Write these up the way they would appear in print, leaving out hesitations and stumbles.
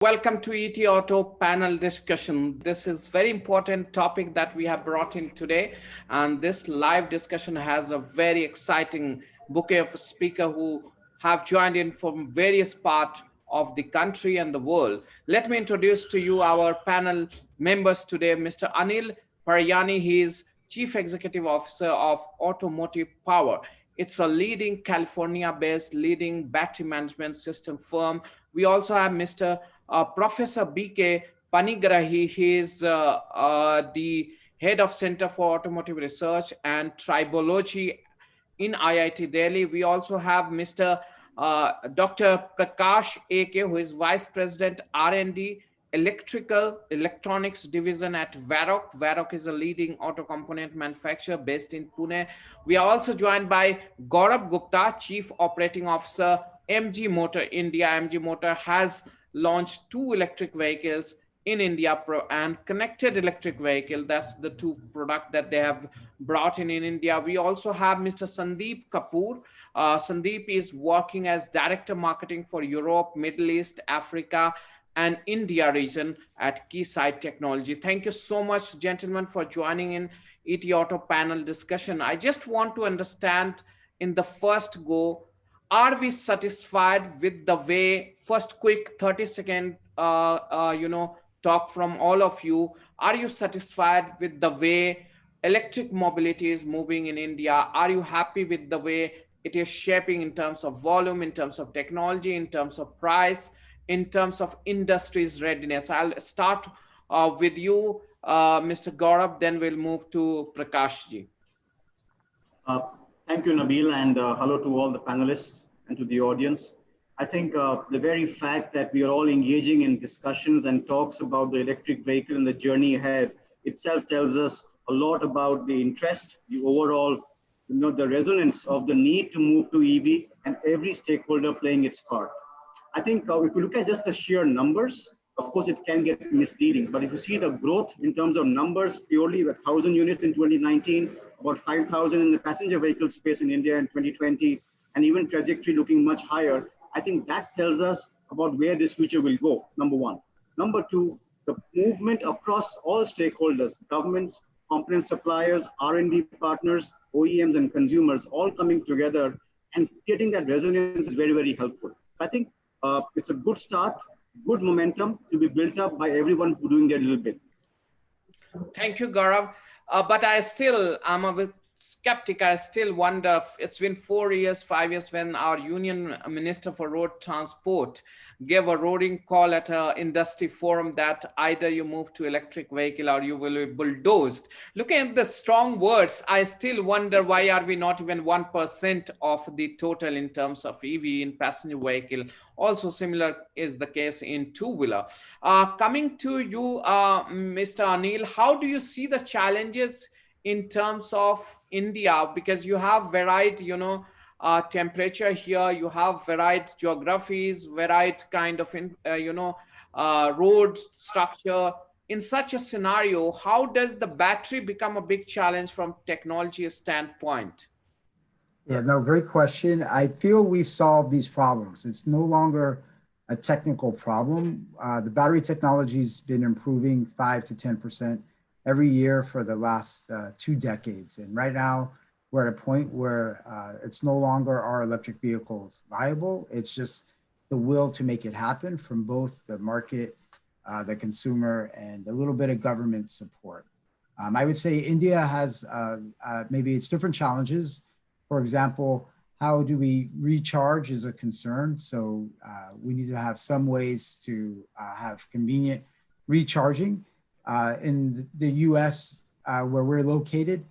Welcome to ET Auto panel discussion. This is very important topic that we have brought in today, and this live discussion has a very exciting bouquet of speakers who have joined in from various parts of the country and the world. Let me introduce to you our panel members today, Mr. Anil Paryani. He is Chief Executive Officer of Automotive Power. It's a leading California-based leading battery management system firm. We also have Mr. Professor B.K. Panigrahi. He is the head of Center for Automotive Research and Tribology in IIT Delhi. We also have Mr. Dr. Prakash A.K., who is Vice President R&D Electrical Electronics Division at Varroc. Varroc is a leading auto component manufacturer based in Pune. We are also joined by Gaurav Gupta, Chief Operating Officer, MG Motor India. MG Motor has launched two electric vehicles in India and connected electric vehicle. That's the two product that they have brought in India. We also have Mr. Sandeep Kapoor. Sandeep is working as Director Marketing for Europe, Middle East, Africa, and India region at Keysight Technology. Thank you so much, gentlemen, for joining in ET Auto panel discussion. I just want to understand in the first go, are we satisfied with the way, first quick 30-second, talk from all of you. Are you satisfied with the way electric mobility is moving in India? Are you happy with the way it is shaping in terms of volume, in terms of technology, in terms of price, in terms of industry's readiness? I'll start with you, Mr. Gaurav, then we'll move to Prakash ji. Uh, Thank you, Nabil, and hello to all the panelists and to the audience. I think the very fact that we are all engaging in discussions and talks about the electric vehicle and the journey ahead itself tells us a lot about the interest, the overall, the resonance of the need to move to EV and every stakeholder playing its part. I think if you look at just the sheer numbers, of course, it can get misleading. But if you see the growth in terms of numbers, purely 1,000 units in 2019, about 5,000 in the passenger vehicle space in India in 2020, and even trajectory looking much higher, I think that tells us about where this future will go, number one. Number two, the movement across all stakeholders, governments, component suppliers, R&D partners, OEMs, and consumers all coming together and getting that resonance is very, very helpful. I think it's a good start, good momentum to be built up by everyone who's doing their little bit. Thank you, Gaurav. But I'm a bit skeptic. I still wonder, it's been 4 years, 5 years when our Union Minister for Road Transport gave a roaring call at an industry forum that either you move to electric vehicle or you will be bulldozed. Looking at the strong words, I still wonder why are we not even 1% of the total in terms of EV in passenger vehicle. Also similar is the case in two-wheeler. Coming to you, Mr. Anil, how do you see the challenges in terms of India? Because you have varied, temperature here, you have varied geographies, varied kind of, road structure. In such a scenario, how does the battery become a big challenge from technology standpoint? Yeah, no, great question. I feel we've solved these problems. It's no longer a technical problem. The battery technology has been improving 5 to 10% every year for the last 2 decades. And right now, we're at a point where it's no longer are electric vehicles viable. It's just the will to make it happen from both the market, the consumer, and a little bit of government support. I would say India has maybe it's different challenges. For example, how do we recharge is a concern. So we need to have some ways to have convenient recharging. In the US, where we're located,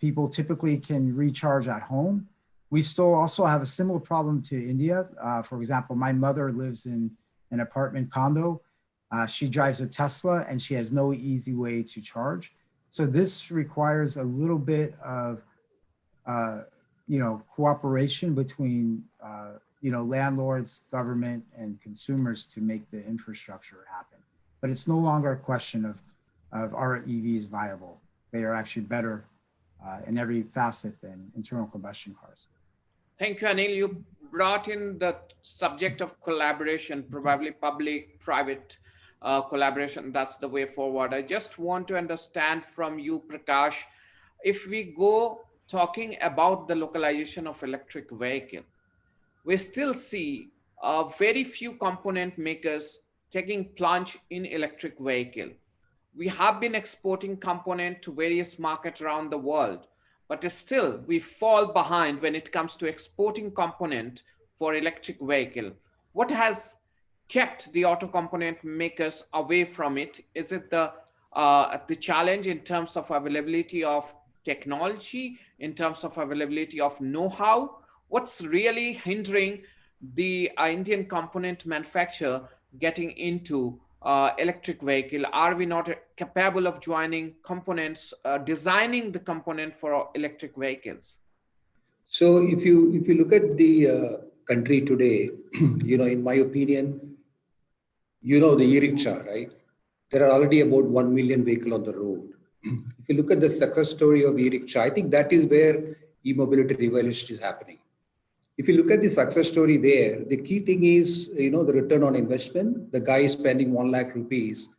people typically can recharge at home. We still also have a similar problem to India. For example, my mother lives in an apartment condo. She drives a Tesla and she has no easy way to charge. So this requires a little bit of cooperation between landlords, government, and consumers to make the infrastructure happen. But it's no longer a question of are EVs viable. They are actually better in every facet than internal combustion cars. Thank you, Anil. You brought in the subject of collaboration, probably public-private collaboration. That's the way forward. I just want to understand from you, Prakash, if we go talking about the localization of electric vehicle, we still see very few component makers taking plunge in electric vehicle. We have been exporting component to various markets around the world, but still we fall behind when it comes to exporting component for electric vehicle. What has kept the auto component makers away from it? Is it the challenge in terms of availability of technology, in terms of availability of know-how? What's really hindering the Indian component manufacturer getting into electric vehicle? Are we not capable of joining components, designing the component for electric vehicles? So if you look at the country today, in my opinion, the e-rickshaw, right? There are already about 1 million vehicles on the road. If you look at the success story of e-rickshaw, I think that is where e-mobility revolution is happening. If you look at the success story there, the key thing is, the return on investment. The guy is spending 1 lakh rupees,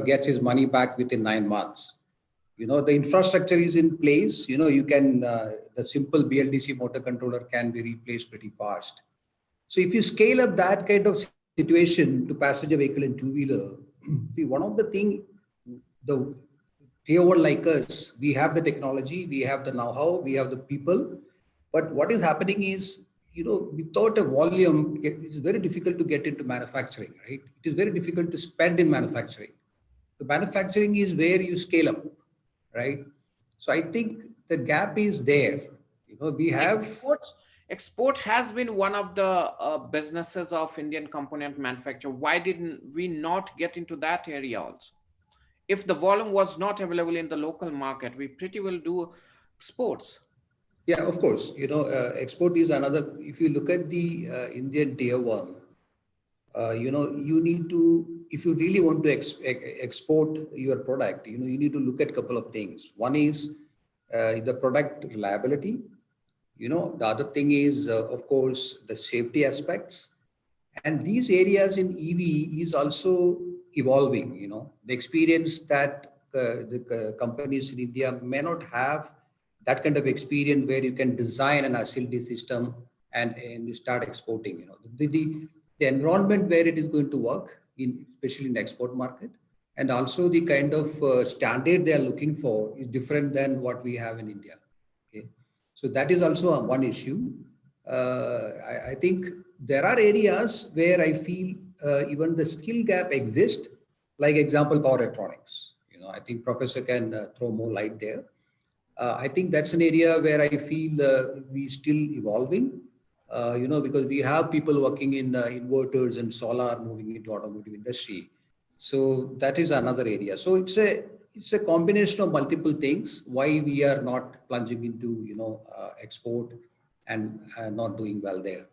gets his money back within 9 months. The infrastructure is in place. You can, the simple BLDC motor controller can be replaced pretty fast. So if you scale up that kind of situation to passenger vehicle and two-wheeler, see, one of the thing, the tier one like us, we have the technology, we have the know-how, we have the people. But what is happening is, without a volume, it's very difficult to get into manufacturing, right? It is very difficult to spend in manufacturing. The manufacturing is where you scale up, right? So I think the gap is there. We have export has been one of the businesses of Indian component manufacturer. Why didn't we not get into that area also? If the volume was not available in the local market, we pretty well do exports. Yeah, of course. Export is another. If you look at the Indian tier one, you need to, if you really want to export your product, you need to look at a couple of things. One is the product reliability. The other thing is, of course, the safety aspects. And these areas in EV is also evolving. The experience that the companies in India may not have that kind of experience where you can design an facility system and you start exporting. The environment where it is going to work, especially in the export market, and also the kind of standard they are looking for is different than what we have in India. Okay, so that is also one issue. I think there are areas where I feel even the skill gap exists, like example, power electronics. I think Professor can throw more light there. I think that's an area where I feel we still evolving, because we have people working in inverters and solar moving into automotive industry. So that is another area. So it's a combination of multiple things why we are not plunging into, export and not doing well there.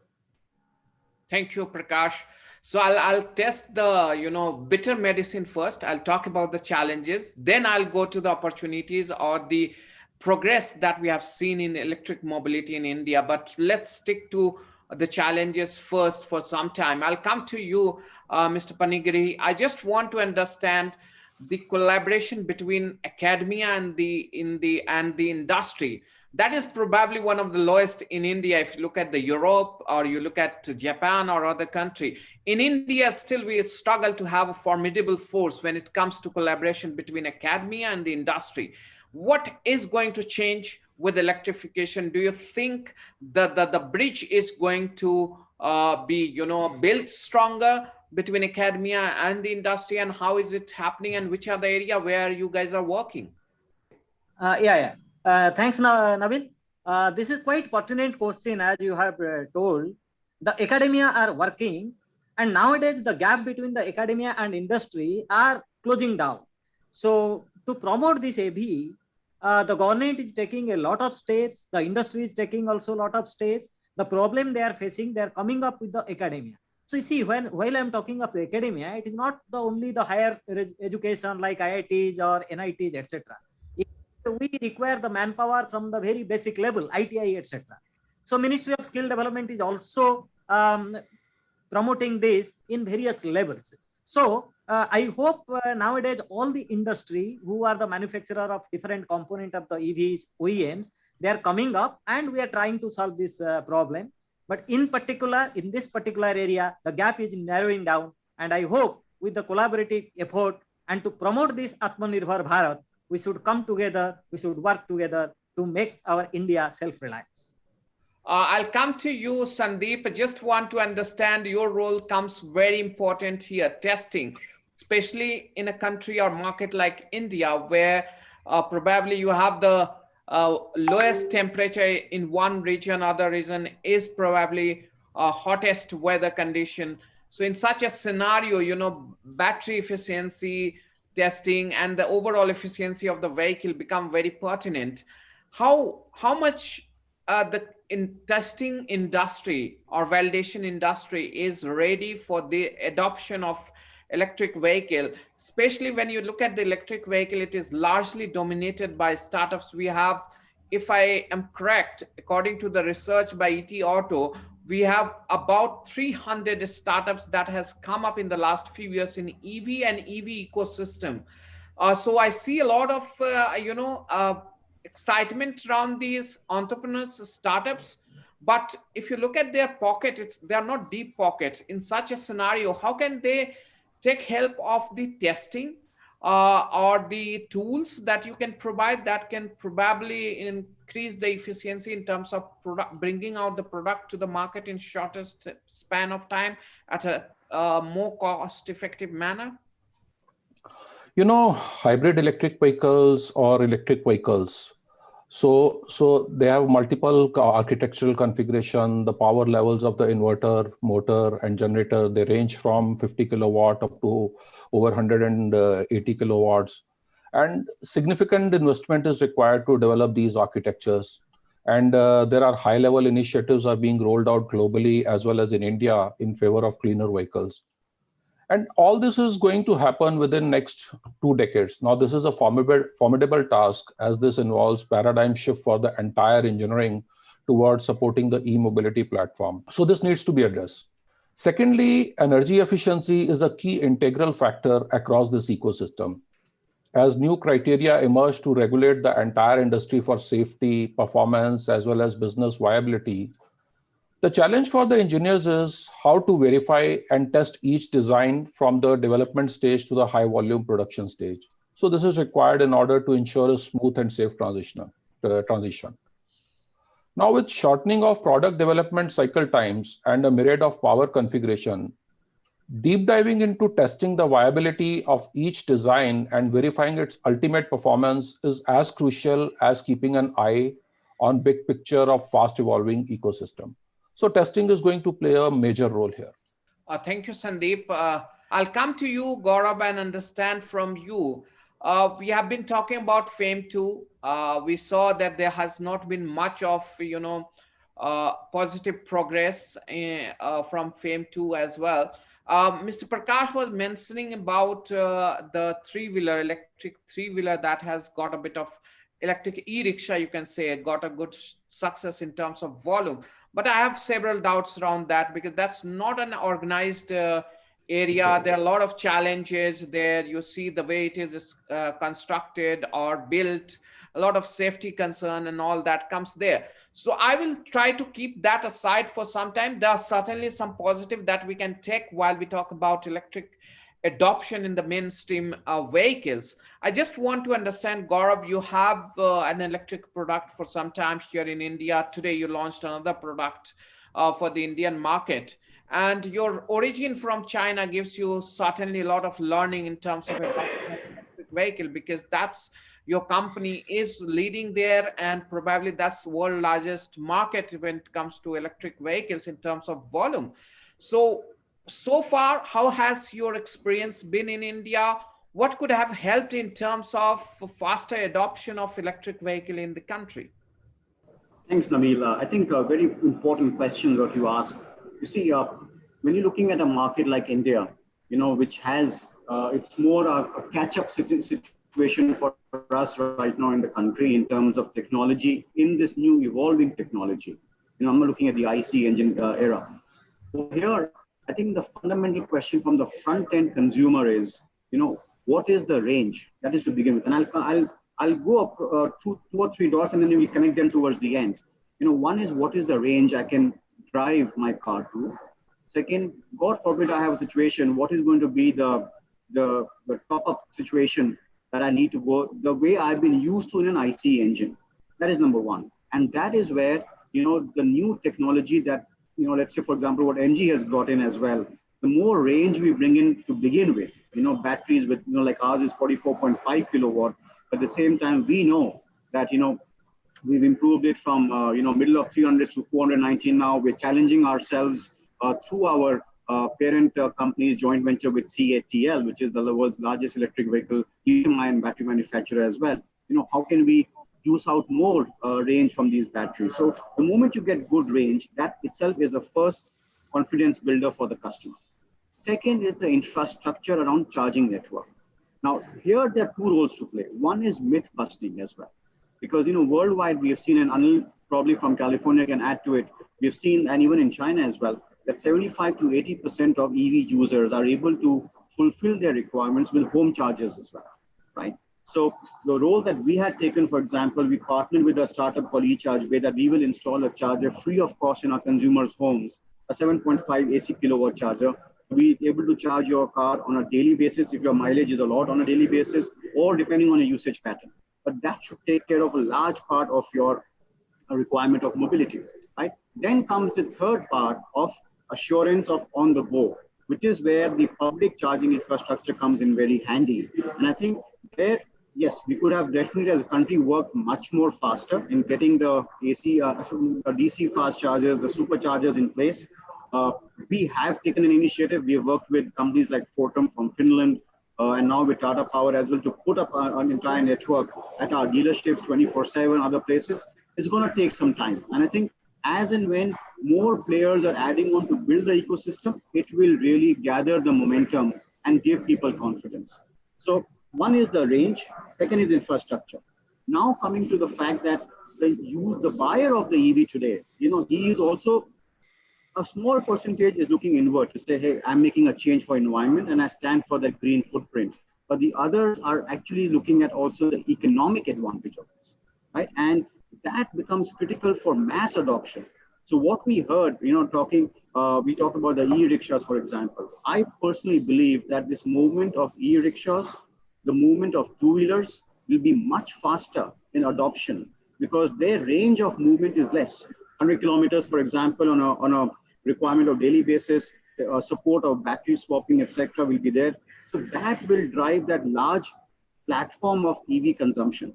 Thank you, Prakash. So I'll test the bitter medicine first. I'll talk about the challenges, then I'll go to the opportunities or the progress that we have seen in electric mobility in India. But let's stick to the challenges first for some time. I'll come to you, Mr. Panigiri. I just want to understand the collaboration between academia and the industry. That is probably one of the lowest in India. If you look at the Europe or you look at Japan or other country, in India, still we struggle to have a formidable force when it comes to collaboration between academia and the industry. What is going to change with electrification? Do you think that the bridge is going to be, built stronger between academia and the industry, and how is it happening, and which are the area where you guys are working? Thanks, Nabil. This is quite pertinent question, as you have told. The academia are working, and nowadays the gap between the academia and industry are closing down. So to promote this AV, the government is taking a lot of steps. The industry is taking also a lot of steps. The problem they are facing, they are coming up with the academia. So you see, while I'm talking of the academia, it is not only the higher education like IITs or NITs, etc. We require the manpower from the very basic level, ITI, etc. So Ministry of Skill Development is also promoting this in various levels. So I hope nowadays all the industry who are the manufacturer of different component of the EVs, OEMs, they are coming up and we are trying to solve this problem. But in particular, in this particular area, the gap is narrowing down. And I hope with the collaborative effort and to promote this Atmanirbhar Bharat, we should come together, we should work together to make our India self-reliant. I'll come to you, Sandeep. I just want to understand your role comes very important here, testing, especially in a country or market like India, where probably you have the lowest temperature in one region, other region is probably hottest weather condition. So in such a scenario, you know, battery efficiency testing and the overall efficiency of the vehicle become very pertinent. How much the testing industry or validation industry is ready for the adoption of electric vehicle, especially when you look at the electric vehicle, it is largely dominated by startups. We have, if I am correct, according to the research by ET Auto, we have about 300 startups that has come up in the last few years in EV and EV ecosystem. So I see a lot of, excitement around these entrepreneurs, startups. But if you look at their pocket, they are not deep pockets. In such a scenario, how can they take help of the testing or the tools that you can provide that can probably increase the efficiency in terms of bringing out the product to the market in shortest span of time at a more cost-effective manner? You know, hybrid electric vehicles or electric vehicles, so they have multiple architectural configuration. The power levels of the inverter, motor, and generator, they range from 50 kilowatt up to over 180 kilowatts. And significant investment is required to develop these architectures. And there are high-level initiatives are being rolled out globally as well as in India in favor of cleaner vehicles. And all this is going to happen within next 2 decades. Now, this is a formidable task, as this involves paradigm shift for the entire engineering towards supporting the e-mobility platform. So this needs to be addressed. Secondly, energy efficiency is a key integral factor across this ecosystem. As new criteria emerge to regulate the entire industry for safety, performance, as well as business viability, the challenge for the engineers is how to verify and test each design from the development stage to the high volume production stage. So this is required in order to ensure a smooth and safe transition. Now, with shortening of product development cycle times and a myriad of power configuration, deep diving into testing the viability of each design and verifying its ultimate performance is as crucial as keeping an eye on big picture of fast evolving ecosystem. So testing is going to play a major role here. Thank you, Sandeep. I'll come to you, Gaurav, and understand from you. We have been talking about FAME 2. We saw that there has not been much of, positive progress from FAME 2 as well. Mr. Prakash was mentioning about the three-wheeler, electric three-wheeler that has got a bit of electric e-rickshaw, you can say, got a good success in terms of volume. But I have several doubts around that because that's not an organized area. There are a lot of challenges there. You see the way it is constructed or built, a lot of safety concern and all that comes there. So I will try to keep that aside for some time. There are certainly some positive that we can take while we talk about electric adoption in the mainstream vehicles. I just want to understand, Gaurav, you have an electric product for some time here in India. Today you launched another product for the Indian market. And your origin from China gives you certainly a lot of learning in terms of electric vehicle, because that's your company is leading there, and probably that's the world's largest market when it comes to electric vehicles in terms of volume. So far, how has your experience been in India? What could have helped in terms of faster adoption of electric vehicle in the country? Thanks, Nabil. I think a very important question what you asked. You see, when you're looking at a market like India, which has, it's more a catch-up situation for us right now in the country in terms of technology, in this new evolving technology. I'm not looking at the IC engine era. Over here, I think the fundamental question from the front end consumer is, what is the range? That is to begin with. And I'll go up two or three dots and then we connect them towards the end. One is what is the range I can drive my car to? Second, God forbid I have a situation, what is going to be the top up situation that I need to go the way I've been used to in an IC engine? That is number one. And that is where, the new technology that, let's say, for example, what MG has brought in as well, the more range we bring in to begin with, batteries with, like ours is 44.5 kilowatt. At the same time, we know that, we've improved it from, middle of 300 to 419 now. We're challenging ourselves through our parent company's joint venture with CATL, which is the world's largest electric vehicle lithium-ion battery manufacturer as well. How can we juice out more range from these batteries? So the moment you get good range, that itself is a first confidence builder for the customer. Second is the infrastructure around charging network. Now, here there are two roles to play. One is myth busting as well, because worldwide we have seen, and Anil probably from California can add to it, we've seen, and even in China as well, that 75 to 80% of EV users are able to fulfill their requirements with home chargers as well, right? So the role that we had taken, for example, we partnered with a startup called eCharge, that we will install a charger free of cost in our consumers' homes, a 7.5 AC kilowatt charger, to be able to charge your car on a daily basis if your mileage is a lot on a daily basis, or depending on a usage pattern. But that should take care of a large part of your requirement of mobility, right? Then comes the third part of assurance of on the go, which is where the public charging infrastructure comes in very handy. And I think there, yes, we could have definitely as a country worked much more faster in getting the AC, DC fast chargers, the superchargers in place. We have taken an initiative. We have worked with companies like Fortum from Finland, and now with Tata Power as well, to put up an entire network at our dealerships 24/7, other places. It's going to take some time. And I think as and when more players are adding on to build the ecosystem, it will really gather the momentum and give people confidence. So one is the range, second is infrastructure. Now coming to the fact that the buyer of the EV today, he is also, a small percentage is looking inward to say, hey, I'm making a change for environment and I stand for that green footprint. But the others are actually looking at also the economic advantage of this, right? And that becomes critical for mass adoption. So what we heard, we talk about the e-rickshaws, for example. I personally believe that this movement of e-rickshaws, the movement of two-wheelers will be much faster in adoption because their range of movement is less. 100 kilometers, for example, on a requirement of daily basis, support of battery swapping, etc., will be there. So that will drive that large platform of EV consumption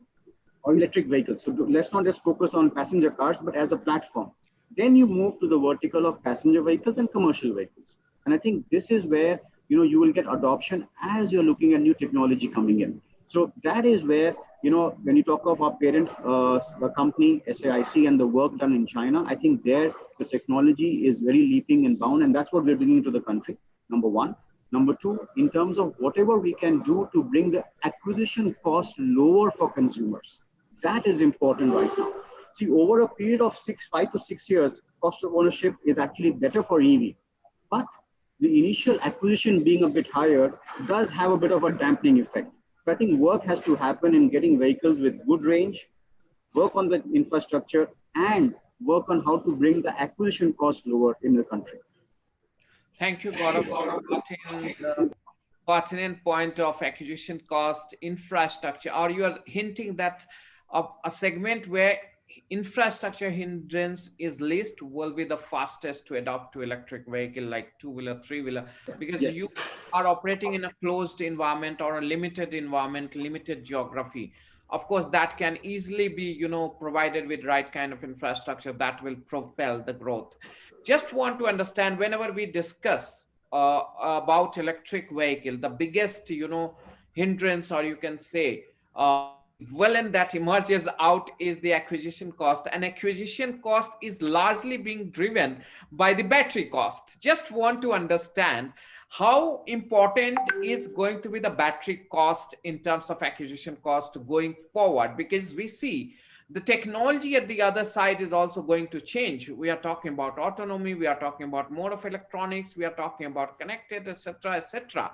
or electric vehicles. So let's not just focus on passenger cars, but as a platform. Then you move to the vertical of passenger vehicles and commercial vehicles. And I think this is where you will get adoption as you're looking at new technology coming in. So that is where, when you talk of our parent company, SAIC, and the work done in China, I think there the technology is very leaping and bound, and that's what we're bringing to the country, number one. Number two, in terms of whatever we can do to bring the acquisition cost lower for consumers, that is important right now. See, over a period of 5 to 6 years, cost of ownership is actually better for EV, but the initial acquisition being a bit higher does have a bit of a dampening effect. So I think work has to happen in getting vehicles with good range, work on the infrastructure, and work on how to bring the acquisition cost lower in the country. Thank you, Gaurav, for putting the pertinent point of acquisition cost, infrastructure, or you are hinting that a segment where infrastructure hindrance is least will be the fastest to adopt to electric vehicle like two-wheeler, three-wheeler, because Yes. you are operating in a closed environment or a limited environment, limited geography. Of course, that can easily be, provided with right kind of infrastructure that will propel the growth. Just want to understand whenever we discuss about electric vehicle, the biggest, hindrance, or you can say, villain that emerges out is the acquisition cost, and acquisition cost is largely being driven by the battery cost. Just want to understand how important is going to be the battery cost in terms of acquisition cost going forward, because we see the technology at the other side is also going to change. We are talking about autonomy, we are talking about more of electronics, we are talking about connected, etc., etc.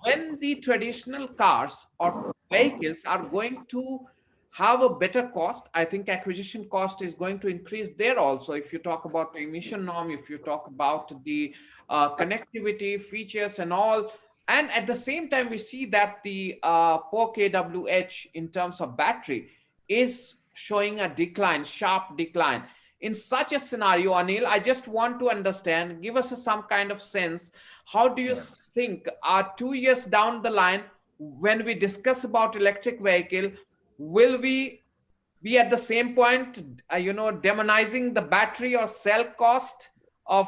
When the traditional cars or vehicles are going to have a better cost, I think acquisition cost is going to increase there also. If you talk about the emission norm, if you talk about the connectivity features and all, and at the same time we see that the per kWh in terms of battery is showing a decline, sharp decline. In such a scenario, Anil, I just want to understand, give us some kind of sense. How do you think 2 years down the line, when we discuss about electric vehicle, will we be at the same point, demonizing the battery or cell cost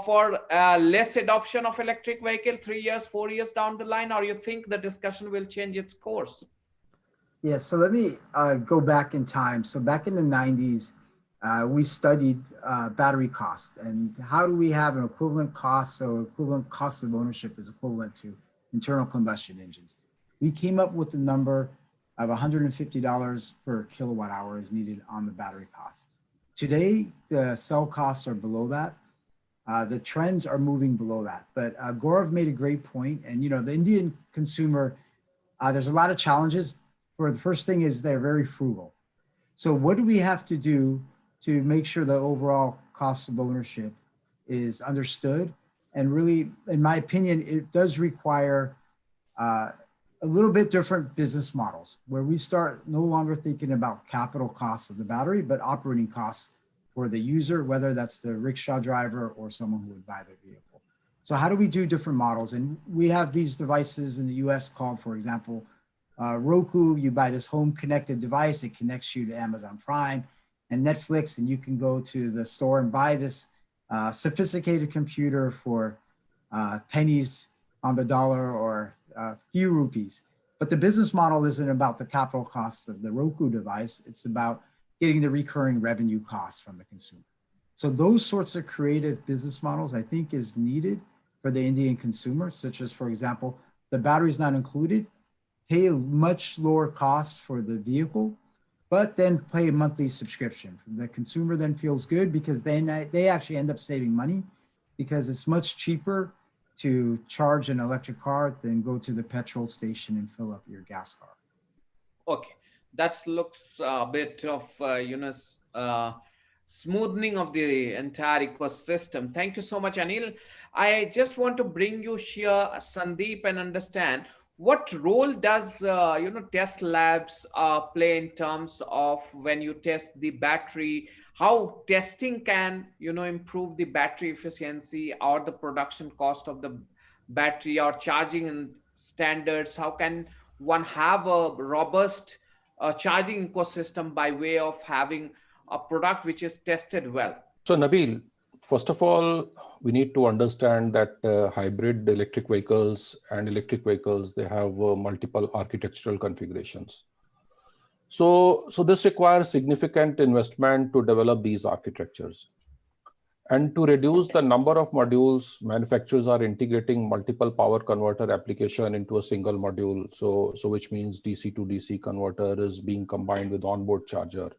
for less adoption of electric vehicle 3 years, 4 years down the line, or you think the discussion will change its course? Yeah, so let me go back in time. So back in the 90s, we studied battery cost and how do we have an equivalent cost, so equivalent cost of ownership is equivalent to internal combustion engines. We came up with the number of $150 per kilowatt hour is needed on the battery cost. Today, the cell costs are below that. The trends are moving below that. But Gaurav made a great point, and the Indian consumer, there's a lot of challenges. The first thing is they're very frugal. So what do we have to do to make sure the overall cost of ownership is understood? And really, in my opinion, it does require a little bit different business models where we start no longer thinking about capital costs of the battery, but operating costs for the user, whether that's the rickshaw driver or someone who would buy the vehicle. So how do we do different models? And we have these devices in the US called, for example, Roku. You buy this home connected device, it connects you to Amazon Prime and Netflix, and you can go to the store and buy this sophisticated computer for pennies on the dollar or a few rupees. But the business model isn't about the capital costs of the Roku device, it's about getting the recurring revenue costs from the consumer. So those sorts of creative business models, I think, is needed for the Indian consumer, such as, for example, the battery is not included, pay a much lower cost for the vehicle, but then pay a monthly subscription. The consumer then feels good because then they actually end up saving money because it's much cheaper to charge an electric car than go to the petrol station and fill up your gas car. Okay, that looks a bit of, smoothing of the entire ecosystem. Thank you so much, Anil. I just want to bring you here, Sandeep, and understand what role does test labs play in terms of when you test the battery, how testing can improve the battery efficiency or the production cost of the battery or charging standards. How can one have a robust charging ecosystem by way of having a product which is tested well? So Nabil, first of all, we need to understand that hybrid electric vehicles and electric vehicles, they have multiple architectural configurations. So this requires significant investment to develop these architectures. And to reduce the number of modules, manufacturers are integrating multiple power converter application into a single module. So which means DC to DC converter is being combined with onboard charger.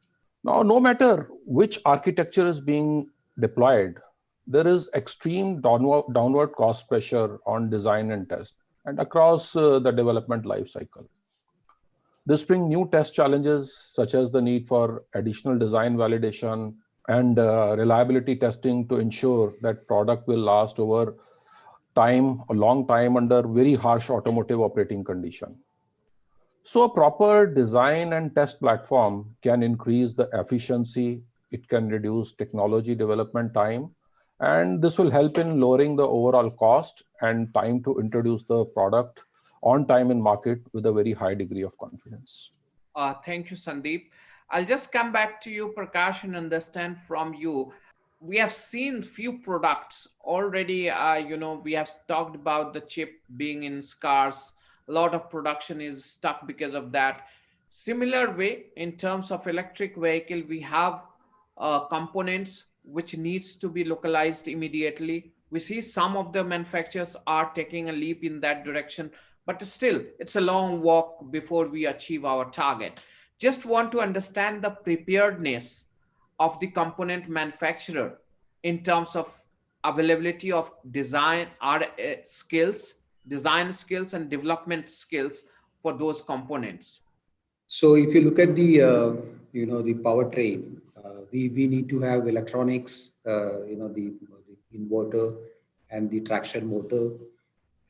Now, no matter which architecture is being deployed, there is extreme downward cost pressure on design and test and across the development life cycle. This brings new test challenges such as the need for additional design validation and reliability testing to ensure that product will last over time, a long time under very harsh automotive operating condition. So a proper design and test platform can increase the efficiency, it can reduce technology development time, and this will help in lowering the overall cost and time to introduce the product on time in market with a very high degree of confidence. Thank you, Sandeep. I'll just come back to you, Prakash, and understand from you. We have seen few products already. We have talked about the chip being in scarce. A lot of production is stuck because of that. Similar way, in terms of electric vehicle, we have components which needs to be localized immediately. We see some of the manufacturers are taking a leap in that direction, but still it's a long walk before we achieve our target. just want to understand the preparedness of the component manufacturer in terms of availability of design skills and development skills for those components. So if you look at the the powertrain, we need to have electronics, the inverter and the traction motor,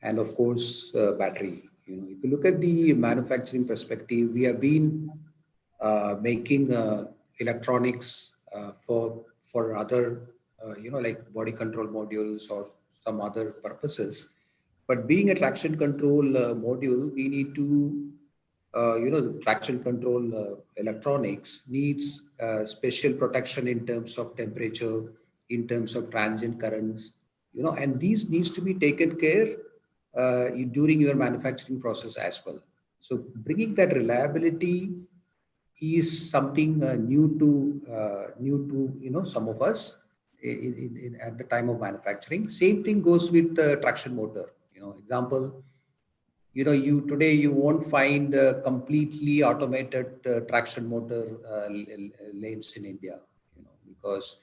and of course battery. If you look at the manufacturing perspective, we have been making electronics for other like body control modules or some other purposes. But being a traction control module, we need to the traction control electronics needs special protection in terms of temperature, in terms of transient currents, and these needs to be taken care during your manufacturing process as well. So bringing that reliability is something new to some of us at the time of manufacturing. Same thing goes with the traction motor. Example, you today you won't find completely automated traction motor lanes in India, because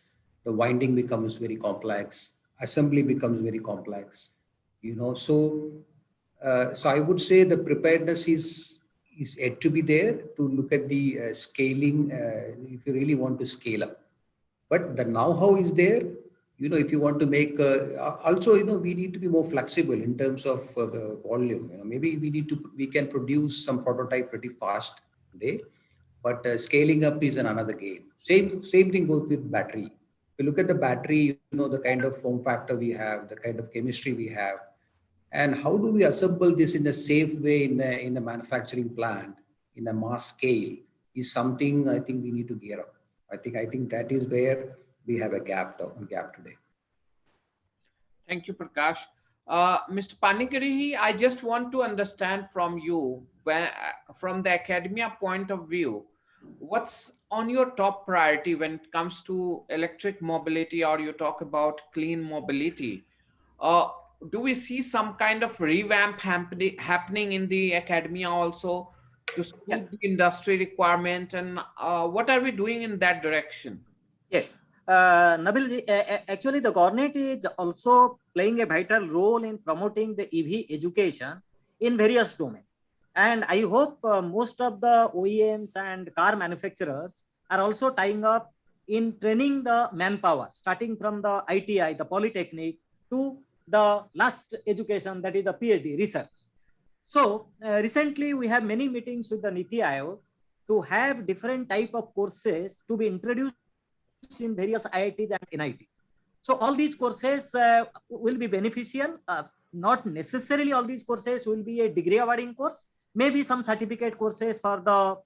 the winding becomes very complex, assembly becomes very complex, so I would say the preparedness is yet to be there to look at the scaling if you really want to scale up. But the know-how is there. If you want to make also, we need to be more flexible in terms of volume. Maybe we can produce some prototype pretty fast today, but scaling up is another game. Same thing goes with battery. If you look at the battery, the kind of form factor we have, the kind of chemistry we have, and how do we assemble this in a safe way in the manufacturing plant in a mass scale is something I think we need to gear up. I think that is where we have a gap today. Thank you, Prakash. Mr. Panikarihi, I just want to understand from you, from the academia point of view, what's on your top priority when it comes to electric mobility, or you talk about clean mobility? Uh, do we see some kind of revamp happening in the academia also to Yeah. suit the industry requirement? And what are we doing in that direction? Yes. Nabil, actually, the government is also playing a vital role in promoting the EV education in various domains. And I hope most of the OEMs and car manufacturers are also tying up in training the manpower, starting from the ITI, the Polytechnic, to the last education, that is the PhD research. So recently we have many meetings with the Niti Aayog to have different type of courses to be introduced in various IITs and NITs. So all these courses will be beneficial. Not necessarily all these courses will be a degree awarding course. Maybe some certificate courses for the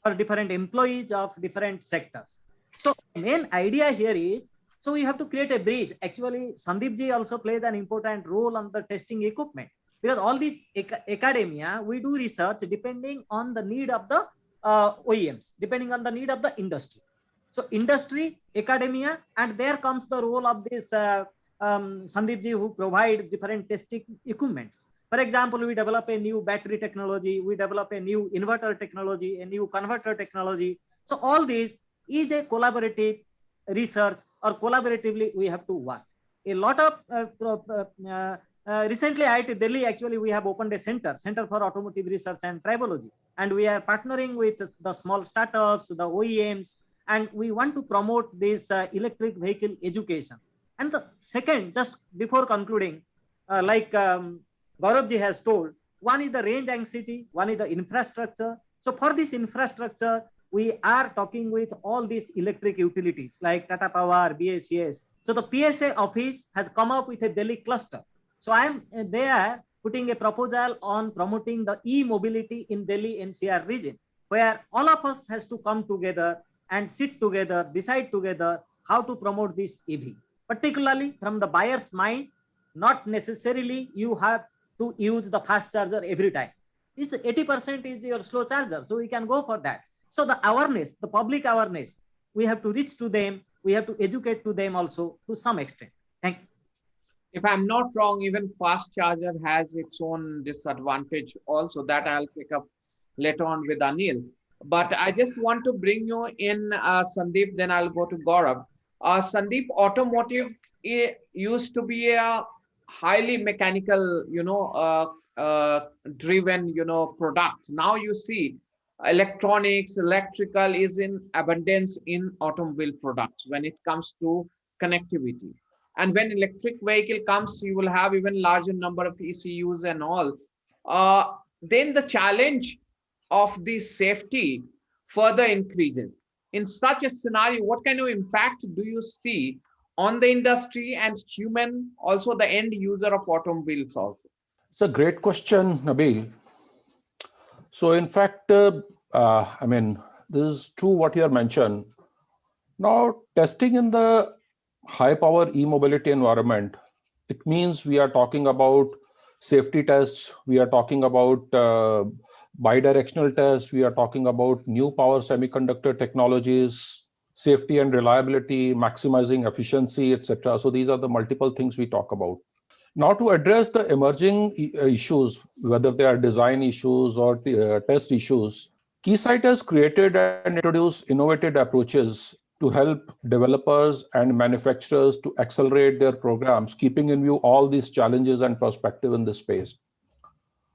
for different employees of different sectors. So main idea here is, so we have to create a bridge. Actually, Sandeep ji also plays an important role on the testing equipment, because all these academia, we do research depending on the need of the OEMs, depending on the need of the industry. So industry, academia, and there comes the role of this Sandeep ji, who provide different testing equipments. For example, we develop a new battery technology, we develop a new inverter technology, a new converter technology. So all this is a collaborative research, or collaboratively we have to work. A lot of recently IIT Delhi, actually we have opened a center for automotive research and tribology, and we are partnering with the small startups, the OEMs, and we want to promote this electric vehicle education. And the second, just before concluding, like Gaurav ji has told, one is the range anxiety, one is the infrastructure. So for this infrastructure, we are talking with all these electric utilities like Tata Power, BSES. So the PSA office has come up with a Delhi cluster. So I am there putting a proposal on promoting the e-mobility in Delhi NCR region, where all of us has to come together and sit together, decide together how to promote this EV, particularly from the buyer's mind. Not necessarily you have to use the fast charger every time. This 80% is your slow charger, so we can go for that. So the awareness, the public awareness, we have to reach to them, we have to educate to them also to some extent. Thank you. If I'm not wrong, even fast charger has its own disadvantage also, that I'll pick up later on with Anil. But I just want to bring you in, Sandeep, then I'll go to Gaurav. Sandeep, automotive used to be a highly mechanical, driven, product. Now you see electronics, electrical is in abundance in automobile products when it comes to connectivity. And when electric vehicle comes, you will have even larger number of ECUs and all. Then the challenge of the safety further increases. In such a scenario, what kind of impact do you see on the industry and human, also the end user of automobiles also? It's a great question, Nabil. So in fact, I mean, this is true what you have mentioned. Now, testing in the high power e-mobility environment, it means we are talking about safety tests, we are talking about bidirectional tests, we are talking about new power semiconductor technologies, safety and reliability, maximizing efficiency, etc. So these are the multiple things we talk about. Now, to address the emerging issues, whether they are design issues or test issues, Keysight has created and introduced innovative approaches to help developers and manufacturers to accelerate their programs, keeping in view all these challenges and perspective in this space.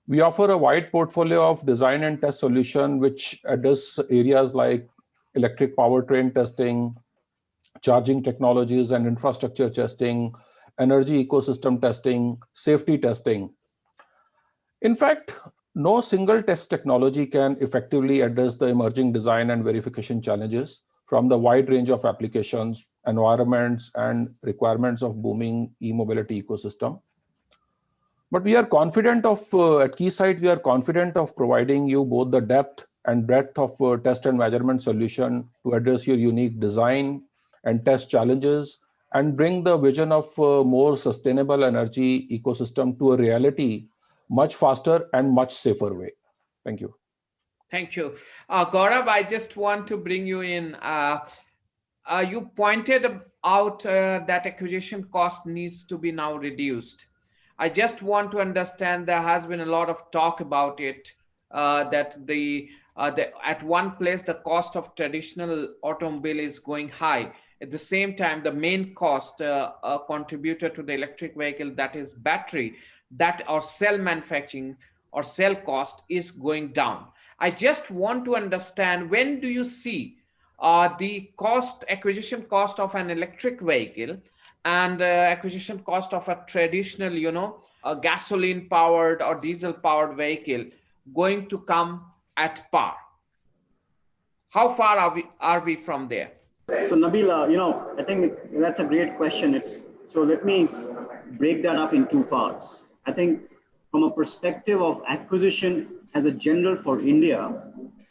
We offer a wide portfolio of design and test solution, which address areas like electric powertrain testing, charging technologies and infrastructure testing, energy ecosystem testing, safety testing. In fact, no single test technology can effectively address the emerging design and verification challenges from the wide range of applications, environments, and requirements of booming e-mobility ecosystem. But we are confident of, at Keysight, we are confident of providing you both the depth and breadth of test and measurement solution to address your unique design and test challenges and bring the vision of more sustainable energy ecosystem to a reality much faster and much safer way. Thank you. Thank you. Gaurav, I just want to bring you in. You pointed out that acquisition cost needs to be now reduced. I just want to understand, there has been a lot of talk about it, that at one place the cost of traditional automobile is going high. At the same time, the main cost contributor to the electric vehicle, that is battery, that or cell manufacturing or cell cost is going down. I just want to understand, when do you see the acquisition cost of an electric vehicle and acquisition cost of a traditional, a gasoline powered or diesel powered vehicle going to come at par? How far are we from there? So Nabila, I think that's a great question. So let me break that up in two parts. I think from a perspective of acquisition as a general for India,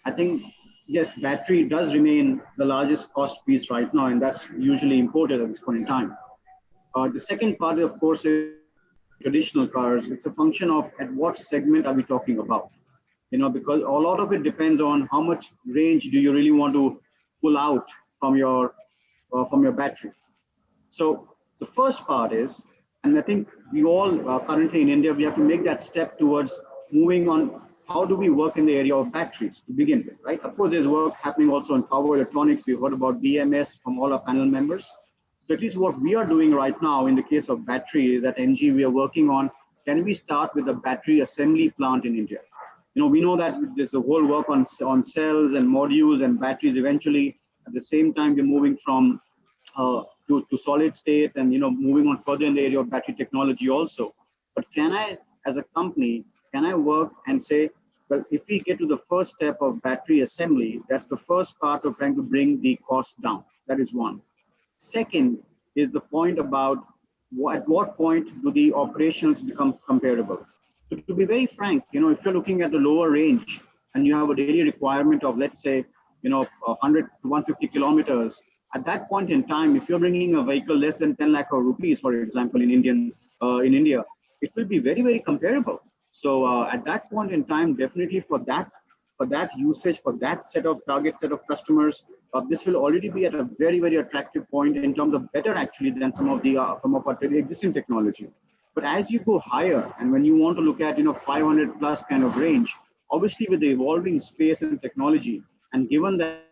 I think, yes, battery does remain the largest cost piece right now, and that's usually imported at this point in time. The second part, of course, is traditional cars. It's a function of at what segment are we talking about? Because a lot of it depends on how much range do you really want to pull out from your battery. So the first part is, and I think we all currently in India, we have to make that step towards moving on. How do we work in the area of batteries to begin with, right? Of course, there's work happening also in power electronics. We've heard about BMS from all our panel members. So at least what we are doing right now in the case of battery is at NG, we are working on, can we start with a battery assembly plant in India? We know that there's a whole work on cells and modules and batteries eventually. At the same time, we're moving from to solid state and moving on further in the area of battery technology also. But can I, as a company, can I work and say, well, if we get to the first step of battery assembly, that's the first part of trying to bring the cost down. That is one. Second is the point about at what point do the operations become comparable. So to be very frank, if you're looking at the lower range and you have a daily requirement of, let's say, 100 to 150 kilometers, at that point in time, if you're bringing a vehicle less than 10 lakh rupees, for example, in India, it will be very, very comparable. So at that point in time, definitely for that usage, for that target set of customers, this will already be at a very, very attractive point in terms of better actually than some of our existing technology. But as you go higher, and when you want to look at 500 plus kind of range, obviously with the evolving space and technology, And given that,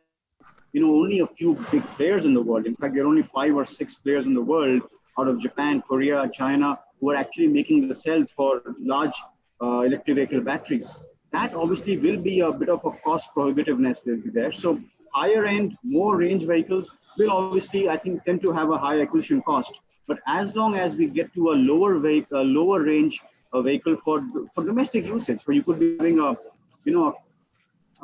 only a few big players in the world, in fact, there are only 5 or 6 players in the world out of Japan, Korea, China, who are actually making the cells for large electric vehicle batteries. That obviously will be a bit of a cost prohibitiveness will be there. So higher end, more range vehicles will obviously, I think, tend to have a high acquisition cost. But as long as we get to a lower vehicle, a lower range vehicle for domestic usage, so you could be having a,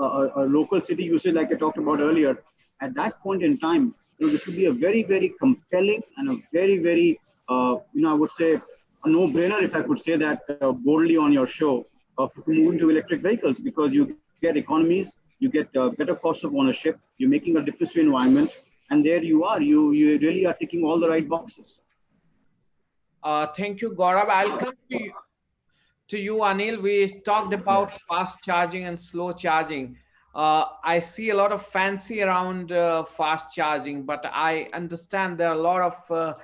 a local city usage like I talked about earlier, at that point in time, this would be a very, very compelling and a very, very, I would say a no-brainer, if I could say that boldly on your show, of moving to electric vehicles, because you get economies, you get better cost of ownership, you're making a difference to environment, and there you are, you really are ticking all the right boxes. Thank you, Gaurav. I'll come to you, Anil. We talked about fast charging and slow charging. I see a lot of fancy around fast charging, but I understand there are a lot of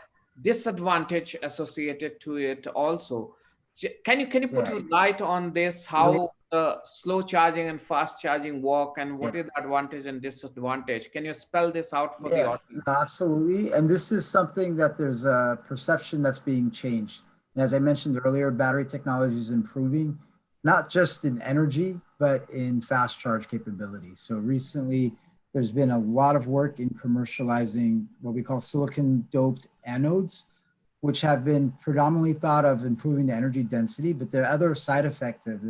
disadvantage associated to it also. Can you put a light on this? How slow charging and fast charging work, and what is the advantage and disadvantage? Can you spell this out for the audience? Absolutely. And this is something that there's a perception that's being changed. And as I mentioned earlier, battery technology is improving, not just in energy, but in fast charge capability. So recently, there's been a lot of work in commercializing what we call silicon doped anodes, which have been predominantly thought of improving the energy density, but the other side effect of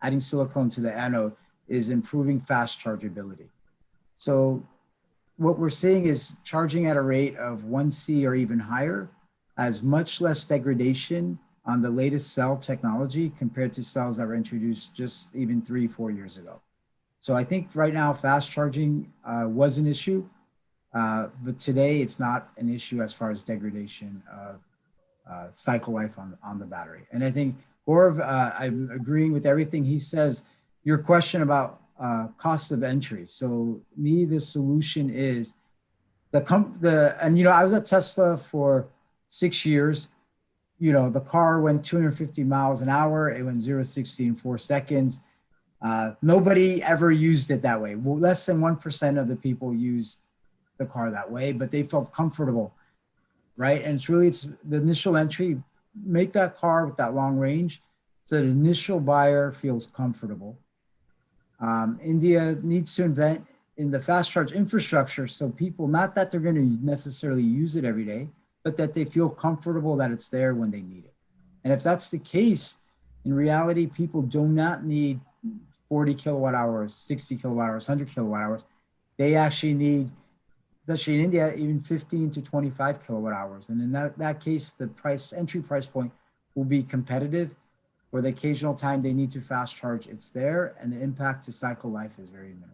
adding silicon to the anode is improving fast chargeability. So what we're seeing is charging at a rate of 1C or even higher has much less degradation on the latest cell technology compared to cells that were introduced just even 3-4 years ago. So I think right now fast charging was an issue, but today it's not an issue as far as degradation of cycle life on the battery. And I think, Gaurav, I'm agreeing with everything he says. Your question about cost of entry. So the solution is I was at Tesla for 6 years. The car went 250 miles an hour. It went 0-60 in 4 seconds. Nobody ever used it that way. Well, less than 1% of the people used the car that way, but they felt comfortable, right? And it's the initial entry, make that car with that long range so the initial buyer feels comfortable. India needs to invent in the fast charge infrastructure so people, not that they're going to necessarily use it every day, but that they feel comfortable that it's there when they need it. And if that's the case, in reality, people do not need 40 kilowatt hours, 60 kilowatt hours, 100 kilowatt hours. They actually need, especially in India, even 15 to 25 kilowatt hours. And in that case, the entry price point will be competitive. For the occasional time they need to fast charge, it's there, and the impact to cycle life is very minimal.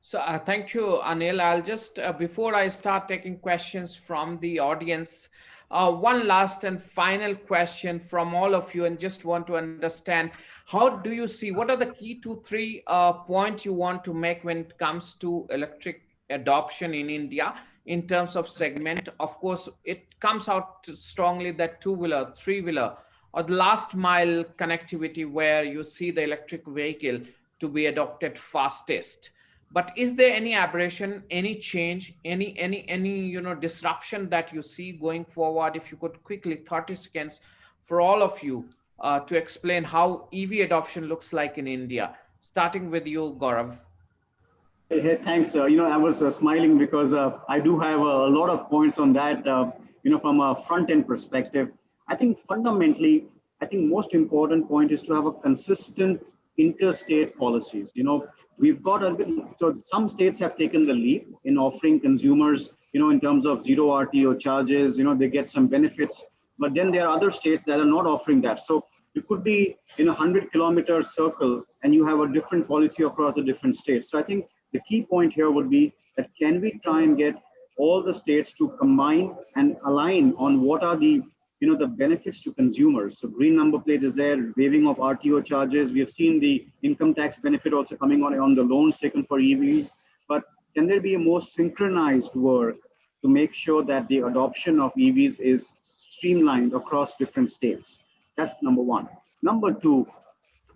So thank you, Anil. I'll just, before I start taking questions from the audience, one last and final question from all of you, and just want to understand, how do you see, what are the key 2-3 points you want to make when it comes to electric adoption in India in terms of segment? Of course, it comes out strongly that 2-wheeler, 3-wheeler, or the last mile connectivity where you see the electric vehicle to be adopted fastest. But is there any aberration, any change, any disruption that you see going forward? If you could quickly, 30 seconds for all of you to explain how EV adoption looks like in India, starting with you, Gaurav. Hey, thanks. I was smiling because I do have a lot of points on that, from a front end perspective. I think fundamentally, most important point is to have a consistent interstate policies. We've got so some states have taken the lead in offering consumers, in terms of zero RTO charges, they get some benefits, but then there are other states that are not offering that. So you could be in a 100-kilometer circle and you have a different policy across the different states. So I think the key point here would be that can we try and get all the states to combine and align on what are the benefits to consumers. So green number plate is there, waiving of RTO charges. We have seen the income tax benefit also coming on the loans taken for EVs. But can there be a more synchronized work to make sure that the adoption of EVs is streamlined across different states? That's number one. Number two,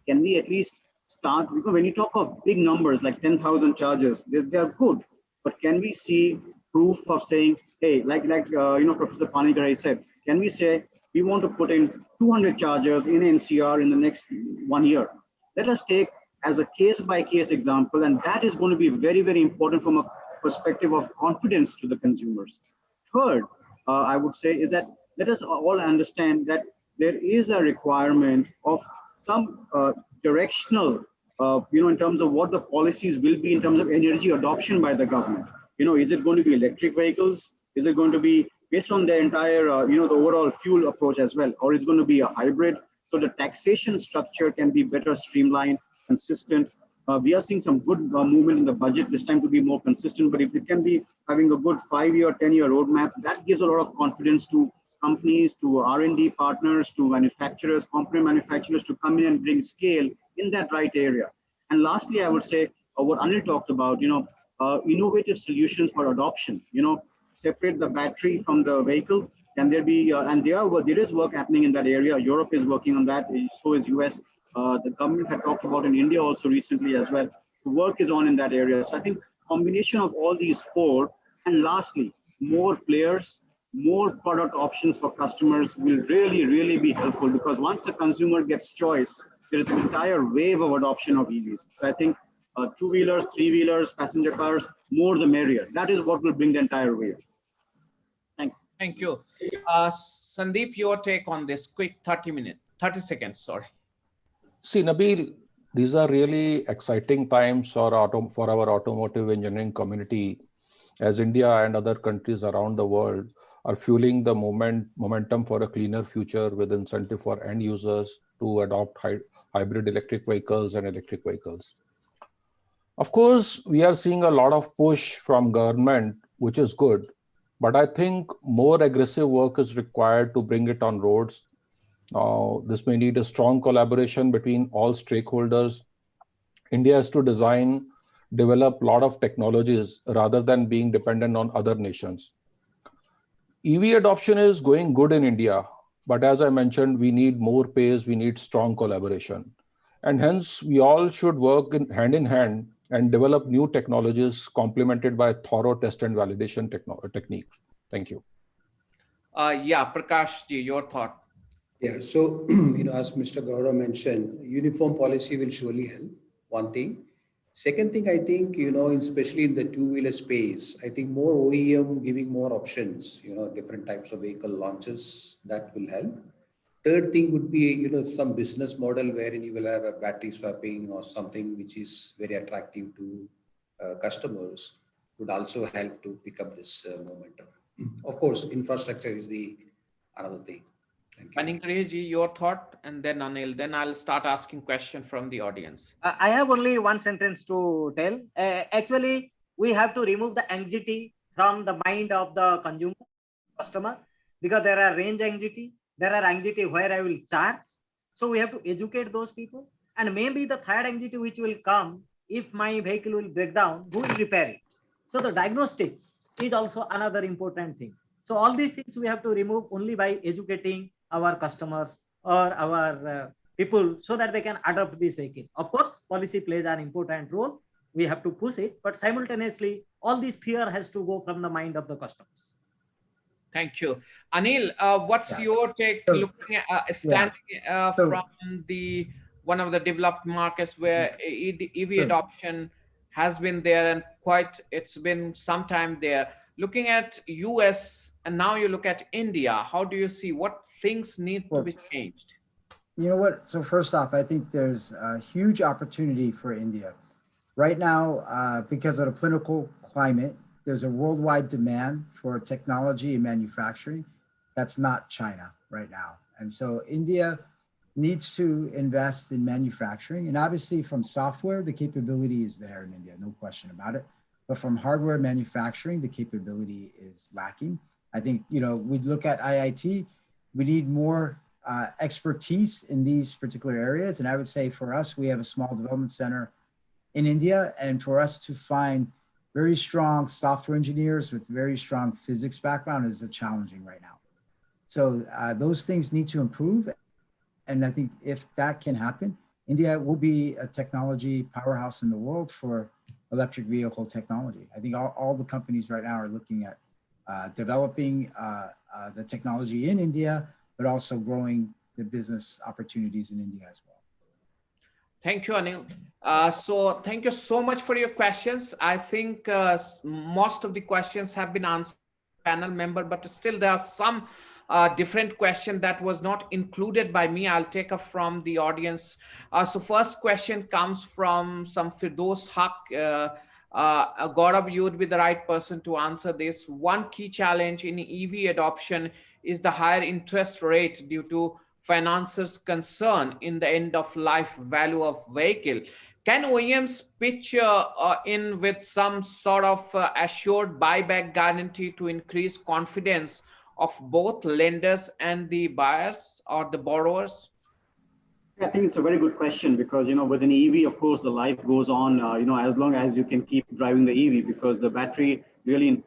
can we at least start, because when you talk of big numbers like 10,000 chargers, they are good, but can we see proof of saying, hey, Professor Panigrahi said, can we say we want to put in 200 chargers in NCR in the next 1 year? Let us take as a case-by-case example, and that is going to be very, very important from a perspective of confidence to the consumers. Third, I would say is that let us all understand that there is a requirement of some directional, in terms of what the policies will be in terms of energy adoption by the government. Is it going to be electric vehicles? Is it going to be based on the entire, the overall fuel approach as well? Or is it going to be a hybrid? So the taxation structure can be better streamlined, consistent. We are seeing some good movement in the budget this time to be more consistent, but if it can be having a good 5-year, 10-year roadmap, that gives a lot of confidence to companies, to R&D partners, to manufacturers, component manufacturers to come in and bring scale in that right area. And lastly, I would say what Anil talked about, innovative solutions for adoption, separate the battery from the vehicle. Can there be, and there is work happening in that area. Europe is working on that, so is US. The government had talked about in India also recently as well. The work is on in that area. So I think combination of all these four, and lastly, more players, more product options for customers will really, really be helpful, because once a consumer gets choice, there is an entire wave of adoption of EVs. So I think two-wheelers, three-wheelers, passenger cars, more the merrier. That is what will bring the entire wave. Thanks. Thank you. Sandeep, your take on this, quick 30 seconds, sorry. See, Nabil, these are really exciting times for our automotive engineering community, as India and other countries around the world are fueling the momentum for a cleaner future with incentive for end users to adopt hybrid electric vehicles and electric vehicles. Of course, we are seeing a lot of push from government, which is good, but I think more aggressive work is required to bring it on roads. This may need a strong collaboration between all stakeholders. India has to develop a lot of technologies rather than being dependent on other nations. EV adoption is going good in India, but as I mentioned, we need more pace, we need strong collaboration. And hence, we all should work hand in hand and develop new technologies complemented by thorough test and validation techniques. Thank you. Yeah, Prakash ji, your thought. Yeah, so, as Mr. Gaurav mentioned, uniform policy will surely help, one thing. Second thing, I think, especially in the two-wheeler space, I think more OEM giving more options, different types of vehicle launches, that will help. Third thing would be, some business model wherein you will have a battery swapping or something which is very attractive to customers, would also help to pick up this momentum. Of course, infrastructure is another thing. Panigrahi ji, your thought, and then Anil. Then I'll start asking questions from the audience. I have only one sentence to tell. Actually, we have to remove the anxiety from the mind of the customer, because there are range anxiety, there are anxiety where I will charge. So we have to educate those people. And maybe the third anxiety which will come, if my vehicle will break down, who will repair it? So the diagnostics is also another important thing. So all these things we have to remove only by educating our customers or our people, so that they can adopt this vehicle. Of course, policy plays an important role. We have to push it, but simultaneously, all this fear has to go from the mind of the customers. Thank you. Anil, what's your take looking at standing from one of the developed markets where EV adoption has been there and it's been some time there. Looking at US and now you look at India, how do you see what things need to be changed? You know what? So first off, I think there's a huge opportunity for India. Right now, because of the political climate, there's a worldwide demand for technology and manufacturing. That's not China right now. And so India needs to invest in manufacturing. And obviously from software, the capability is there in India, no question about it. But from hardware manufacturing, the capability is lacking. I think, we look at IIT, we need more expertise in these particular areas. And I would say for us, we have a small development center in India. And for us to find very strong software engineers with very strong physics background is challenging right now. So those things need to improve. And I think if that can happen, India will be a technology powerhouse in the world for electric vehicle technology. I think all the companies right now are looking at developing the technology in India, but also growing the business opportunities in India as well. Thank you, Anil. So thank you so much for your questions. I think most of the questions have been answered by the panel member, but still there are some different question that was not included by me. I'll take up from the audience. So first question comes from some Firdos Haq. Gaurav, you would be the right person to answer this. One key challenge in EV adoption is the higher interest rate due to financiers' concern in the end of life value of vehicle. Can OEMs pitch in with some sort of assured buyback guarantee to increase confidence of both lenders and the buyers or the borrowers? I think it's a very good question because, with an EV, of course, the life goes on, as long as you can keep driving the EV because the battery really,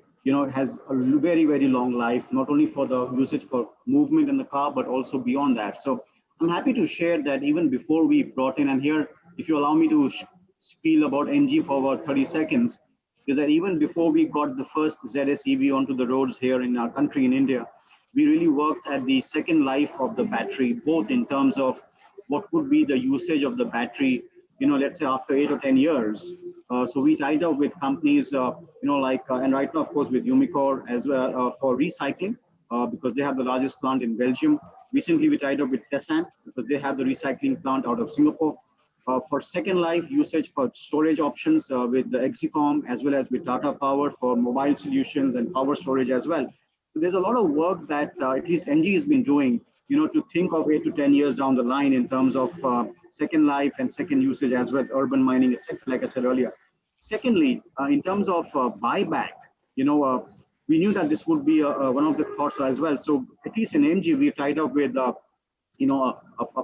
has a very, very long life, not only for the usage for movement in the car, but also beyond that. So I'm happy to share that even before we brought in, and here, if you allow me to spiel about NG for about 30 seconds, is that even before we got the first ZS EV onto the roads here in our country, in India, we really worked at the second life of the battery, both in terms of what would be the usage of the battery, let's say after 8 or 10 years. So we tied up with companies, and right now, of course, with Umicore as well for recycling, because they have the largest plant in Belgium. Recently, we tied up with Tessan because they have the recycling plant out of Singapore. For second life usage for storage options with the Exicom as well as with Tata Power for mobile solutions and power storage as well. So there's a lot of work that at least NG has been doing, to think of 8 to 10 years down the line in terms of second life and second usage as well, urban mining, etc., like I said earlier. Secondly, in terms of buyback, we knew that this would be one of the thoughts as well. So at least in MG, we tied up with a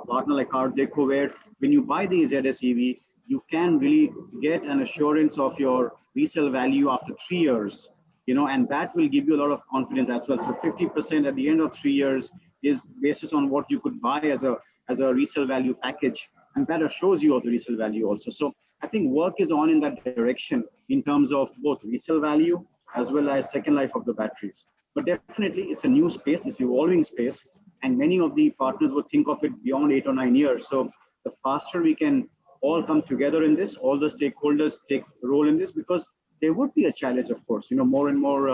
partner like Ardeco, where when you buy the ZSEV, you can really get an assurance of your resale value after 3 years, and that will give you a lot of confidence as well. So 50% at the end of 3 years is basis on what you could buy as a resale value package, and that assures you of the resale value also. So I think work is on in that direction in terms of both resale value as well as second life of the batteries. But definitely it's a new space, it's evolving space, and many of the partners would think of it beyond 8 or 9 years. So the faster we can all come together in this, all the stakeholders take a role in this, because there would be a challenge, of course, more and more,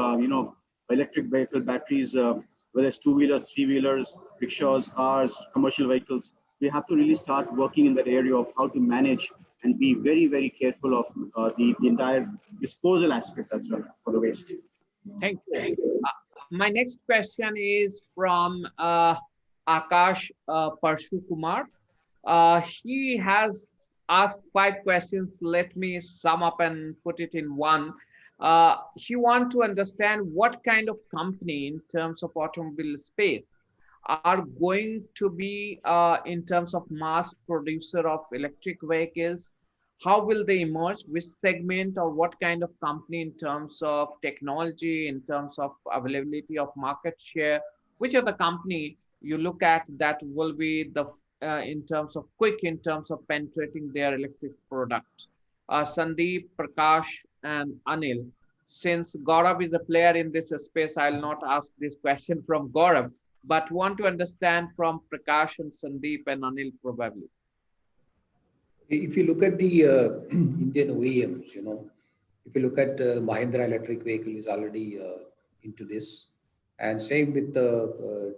electric vehicle batteries, whether it's two-wheelers, three-wheelers, rickshaws, cars, commercial vehicles. We have to really start working in that area of how to manage and be very, very careful of the entire disposal aspect as well for the waste. Thank you. My next question is from Akash Parshu Kumar. He has asked 5 questions. Let me sum up and put it in one. He wants to understand what kind of company in terms of automobile space are going to be in terms of mass producer of electric vehicles. How will they emerge? Which segment or what kind of company in terms of technology, in terms of availability of market share? Which are the company you look at that will be the in terms of quick, in terms of penetrating their electric product? Sandeep, Prakash, and Anil. Since Gaurav is a player in this space, I'll not ask this question from Gaurav, but want to understand from Prakash and Sandeep and Anil probably. If you look at the Indian OEMs, if you look at Mahindra Electric Vehicle is already into this, and same with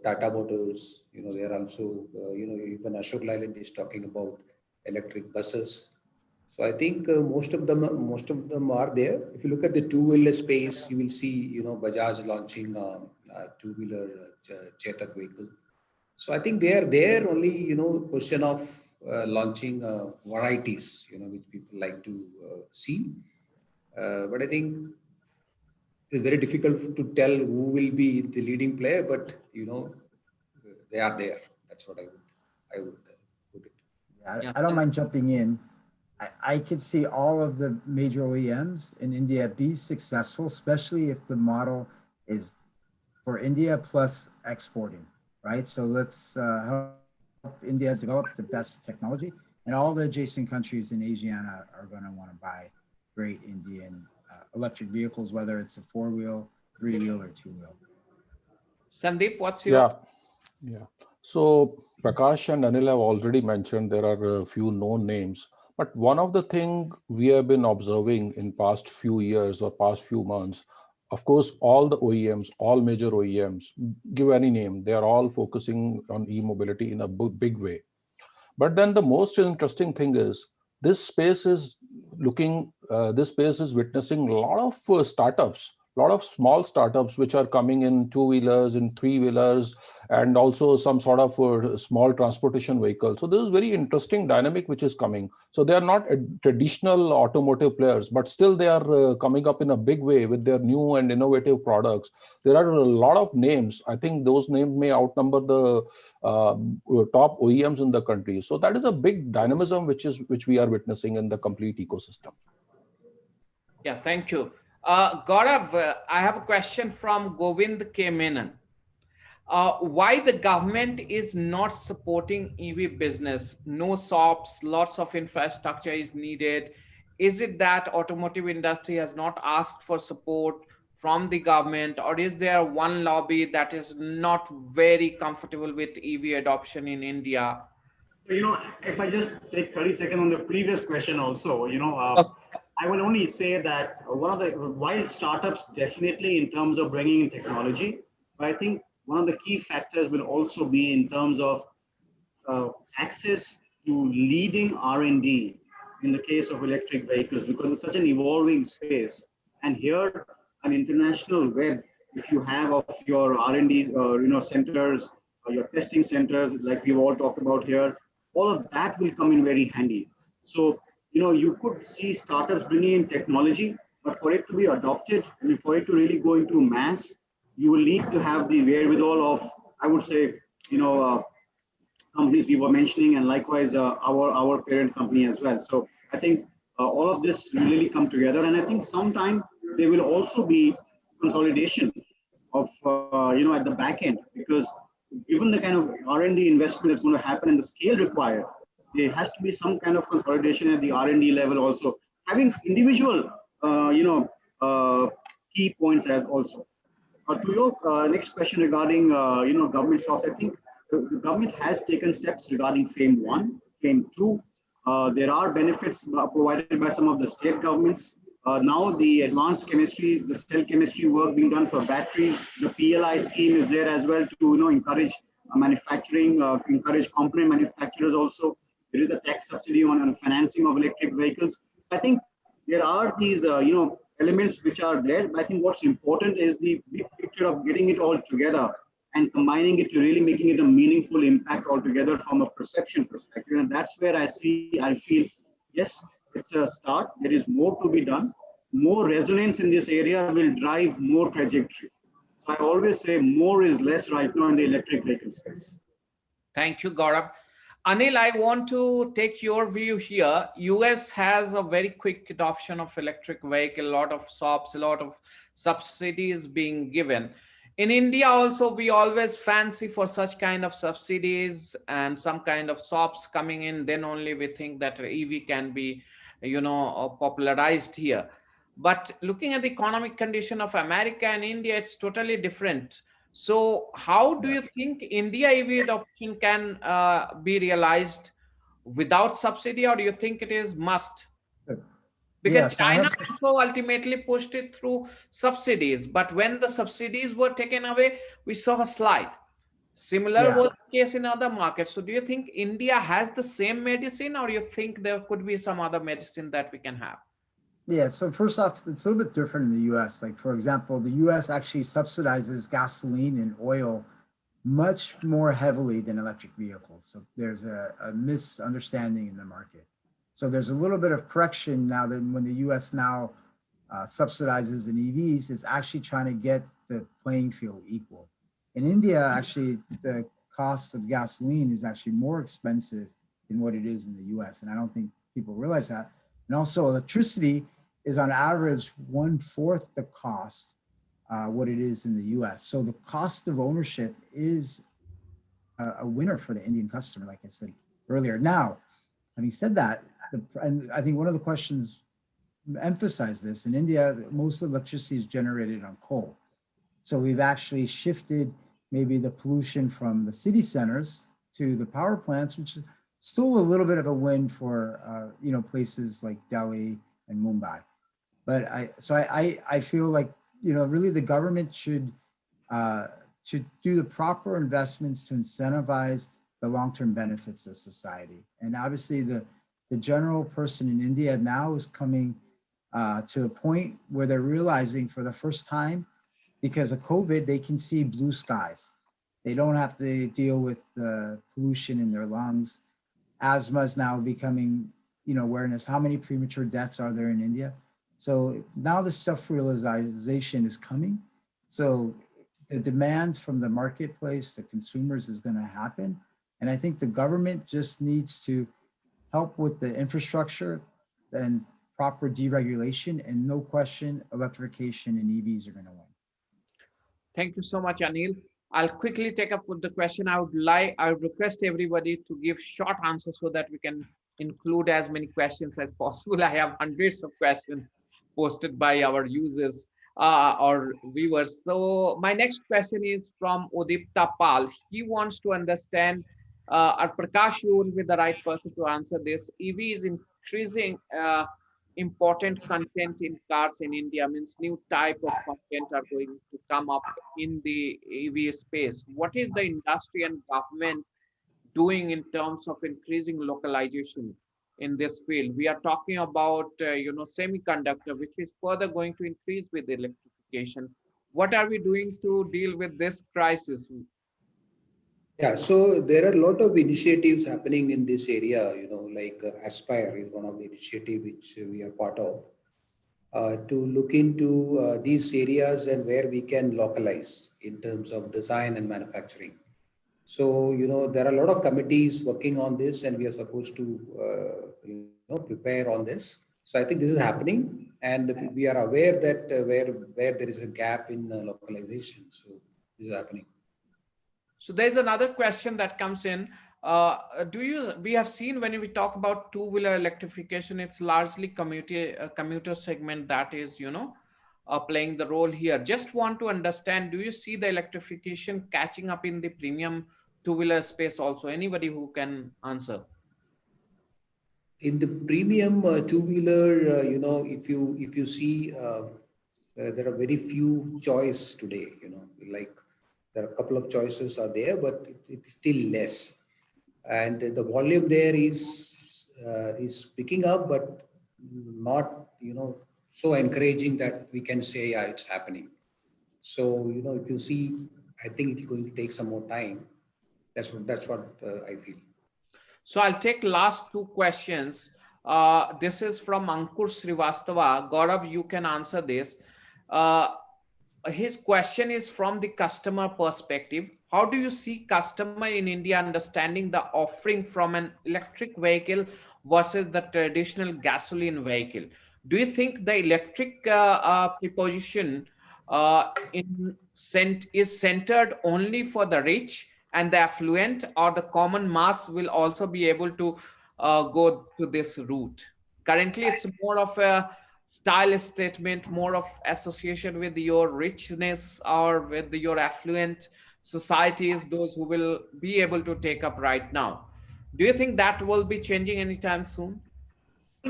Tata Motors, they are also, even Ashok Leyland is talking about electric buses. So I think most of them are there. If you look at the two-wheeler space, you will see, Bajaj launching a two-wheeler Chetak vehicle. So I think they are there only, question of launching varieties, which people like to see. But I think it's very difficult to tell who will be the leading player, but they are there. That's what I would put it. Yeah, I don't mind jumping in. I could see all of the major OEMs in India be successful, especially if the model is for India plus exporting, right? So let's help India develop the best technology And all the adjacent countries in Asiana are going to want to buy great Indian electric vehicles, whether it's a 4-wheel, 3-wheel, or 2-wheel. Sandeep, what's your? Yeah, yeah. So Prakash and Anil have already mentioned there are a few known names, but one of the thing we have been observing in past few years or past few months, of course, all the OEMs, all major OEMs, give any name, they are all focusing on e-mobility in a big way. But then the most interesting thing is this space is witnessing a lot of startups, a lot of small startups which are coming in two-wheelers, in three-wheelers, and also some sort of small transportation vehicle. So this is very interesting dynamic which is coming. So they are not traditional automotive players, but still they are coming up in a big way with their new and innovative products. There are a lot of names. I think those names may outnumber the top OEMs in the country. So that is a big dynamism which we are witnessing in the complete ecosystem. Yeah, thank you. Gaurav, I have a question from Govind K. Menon. Why the government is not supporting EV business? No SOPs, lots of infrastructure is needed. Is it that automotive industry has not asked for support from the government, or is there one lobby that is not very comfortable with EV adoption in India? If I just take 30 seconds on the previous question also, I will only say that while startups definitely in terms of bringing in technology, but I think one of the key factors will also be in terms of access to leading R&D in the case of electric vehicles, because it's such an evolving space. And here, an international web, if you have of your R&D, centers, or your testing centers, like we've all talked about here, all of that will come in very handy. So, you could see startups bringing in technology, but for it to be adopted and for it to really go into mass, you will need to have the wherewithal of, I would say, companies we were mentioning, and likewise our parent company as well. So I think all of this will really come together, and I think sometime there will also be consolidation of at the back end, because given the kind of R&D investment that's going to happen and the scale required, there has to be some kind of consolidation at the R&D level also, having individual key points as also. To your next question regarding government stocks, I think the government has taken steps regarding FAME 1, FAME 2. There are benefits provided by some of the state governments. Now the advanced chemistry, the cell chemistry work being done for batteries, the PLI scheme is there as well to encourage manufacturing, encourage component manufacturers also. There is a tax subsidy on financing of electric vehicles. I think there are these elements which are there, but I think what's important is the big picture of getting it all together and combining it to really making it a meaningful impact altogether from a perception perspective. And that's where I feel, yes, it's a start. There is more to be done. More resonance in this area will drive more trajectory. So I always say more is less right now in the electric vehicle space. Thank you, Gaurav. Anil, I want to take your view here. US has a very quick adoption of electric vehicle, a lot of SOPs, a lot of subsidies being given. In India also, we always fancy for such kind of subsidies and some kind of SOPs coming in, then only we think that EV can be, popularized here. But looking at the economic condition of America and India, it's totally different. So how do you think India EV adoption can be realized without subsidy, or do you think it is must? Because So I China have also ultimately pushed it through subsidies, but when the subsidies were taken away, we saw a slide. Similar yeah was the case in other markets. So do you think India has the same medicine, or you think there could be some other medicine that we can have? Yeah, so first off, it's a little bit different in the US. Like, for example, the US actually subsidizes gasoline and oil much more heavily than electric vehicles. So there's a misunderstanding in the market. So there's a little bit of correction now that when the US now subsidizes in EVs, it's actually trying to get the playing field equal. In India, actually, the cost of gasoline is actually more expensive than what it is in the US. And I don't think people realize that. And also, electricity is on average 1/4 the cost what it is in the US. So the cost of ownership is a winner for the Indian customer, like I said earlier. Now, Having said that, and I think one of the questions emphasized this, in India, most electricity is generated on coal. So we've actually shifted maybe the pollution from the city centers to the power plants, which is still a little bit of a win for places like Delhi and Mumbai. But I feel like really the government should do the proper investments to incentivize the long-term benefits of society. And obviously the general person in India now is coming to a point where they're realizing for the first time, because of COVID, they can see blue skies. They don't have to deal with the pollution in their lungs. Asthma is now becoming, awareness. How many premature deaths are there in India? So now the self-realization is coming. So the demand from the marketplace, the consumers, is going to happen. And I think the government just needs to help with the infrastructure and proper deregulation, and no question, electrification and EVs are going to win. Thank you so much, Anil. I'll quickly take up with the question. I would request everybody to give short answers so that we can include as many questions as possible. I have hundreds of questions posted by our users or viewers. So my next question is from Udipta Pal. He wants to understand, Prakash, you will be the right person to answer this. EV is increasing important content in cars in India, means new type of content are going to come up in the EV space. What is the industry and government doing in terms of increasing localization in this field? We are talking about, semiconductor, which is further going to increase with electrification. What are we doing to deal with this crisis? Yeah, so there are a lot of initiatives happening in this area, like Aspire is one of the initiatives which we are part of, to look into these areas and where we can localize in terms of design and manufacturing. So, there are a lot of committees working on this, and we are supposed to, prepare on this. So I think this is happening, and we are aware that where there is a gap in localization. So this is happening. So there's another question that comes in. We have seen when we talk about two-wheeler electrification, it's largely commuter segment that is, playing the role here. Just want to understand, do you see the electrification catching up in the premium two-wheeler space also? Anybody who can answer? In the premium two-wheeler, if you see, there are very few choice today. Like there are a couple of choices are there, but it's still less, and the volume there is picking up, but not so encouraging that we can say yeah, it's happening. So if you see, I think it's going to take some more time. That's what I feel. So I'll take last two questions. This is from Ankur Srivastava. Gaurav, you can answer this. His question is from the customer perspective. How do you see customer in India understanding the offering from an electric vehicle versus the traditional gasoline vehicle? Do you think the electric proposition is centered only for the rich and the affluent, or the common mass will also be able to go to this route? Currently, it's more of a style statement, more of association with your richness or with your affluent societies, those who will be able to take up right now. Do you think that will be changing anytime soon? I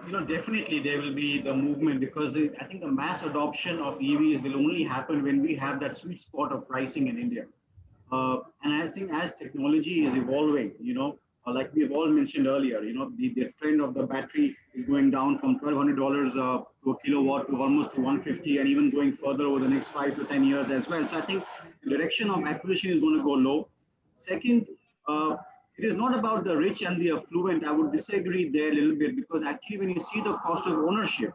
think definitely there will be the movement, because I think the mass adoption of EVs will only happen when we have that sweet spot of pricing in India. And I think as technology is evolving, like we've all mentioned earlier, the trend of the battery is going down from $1,200 to a kilowatt to almost to 150, and even going further over the next 5 to 10 years as well. So I think the direction of acquisition is going to go low. Second, it is not about the rich and the affluent. I would disagree there a little bit, because actually when you see the cost of ownership,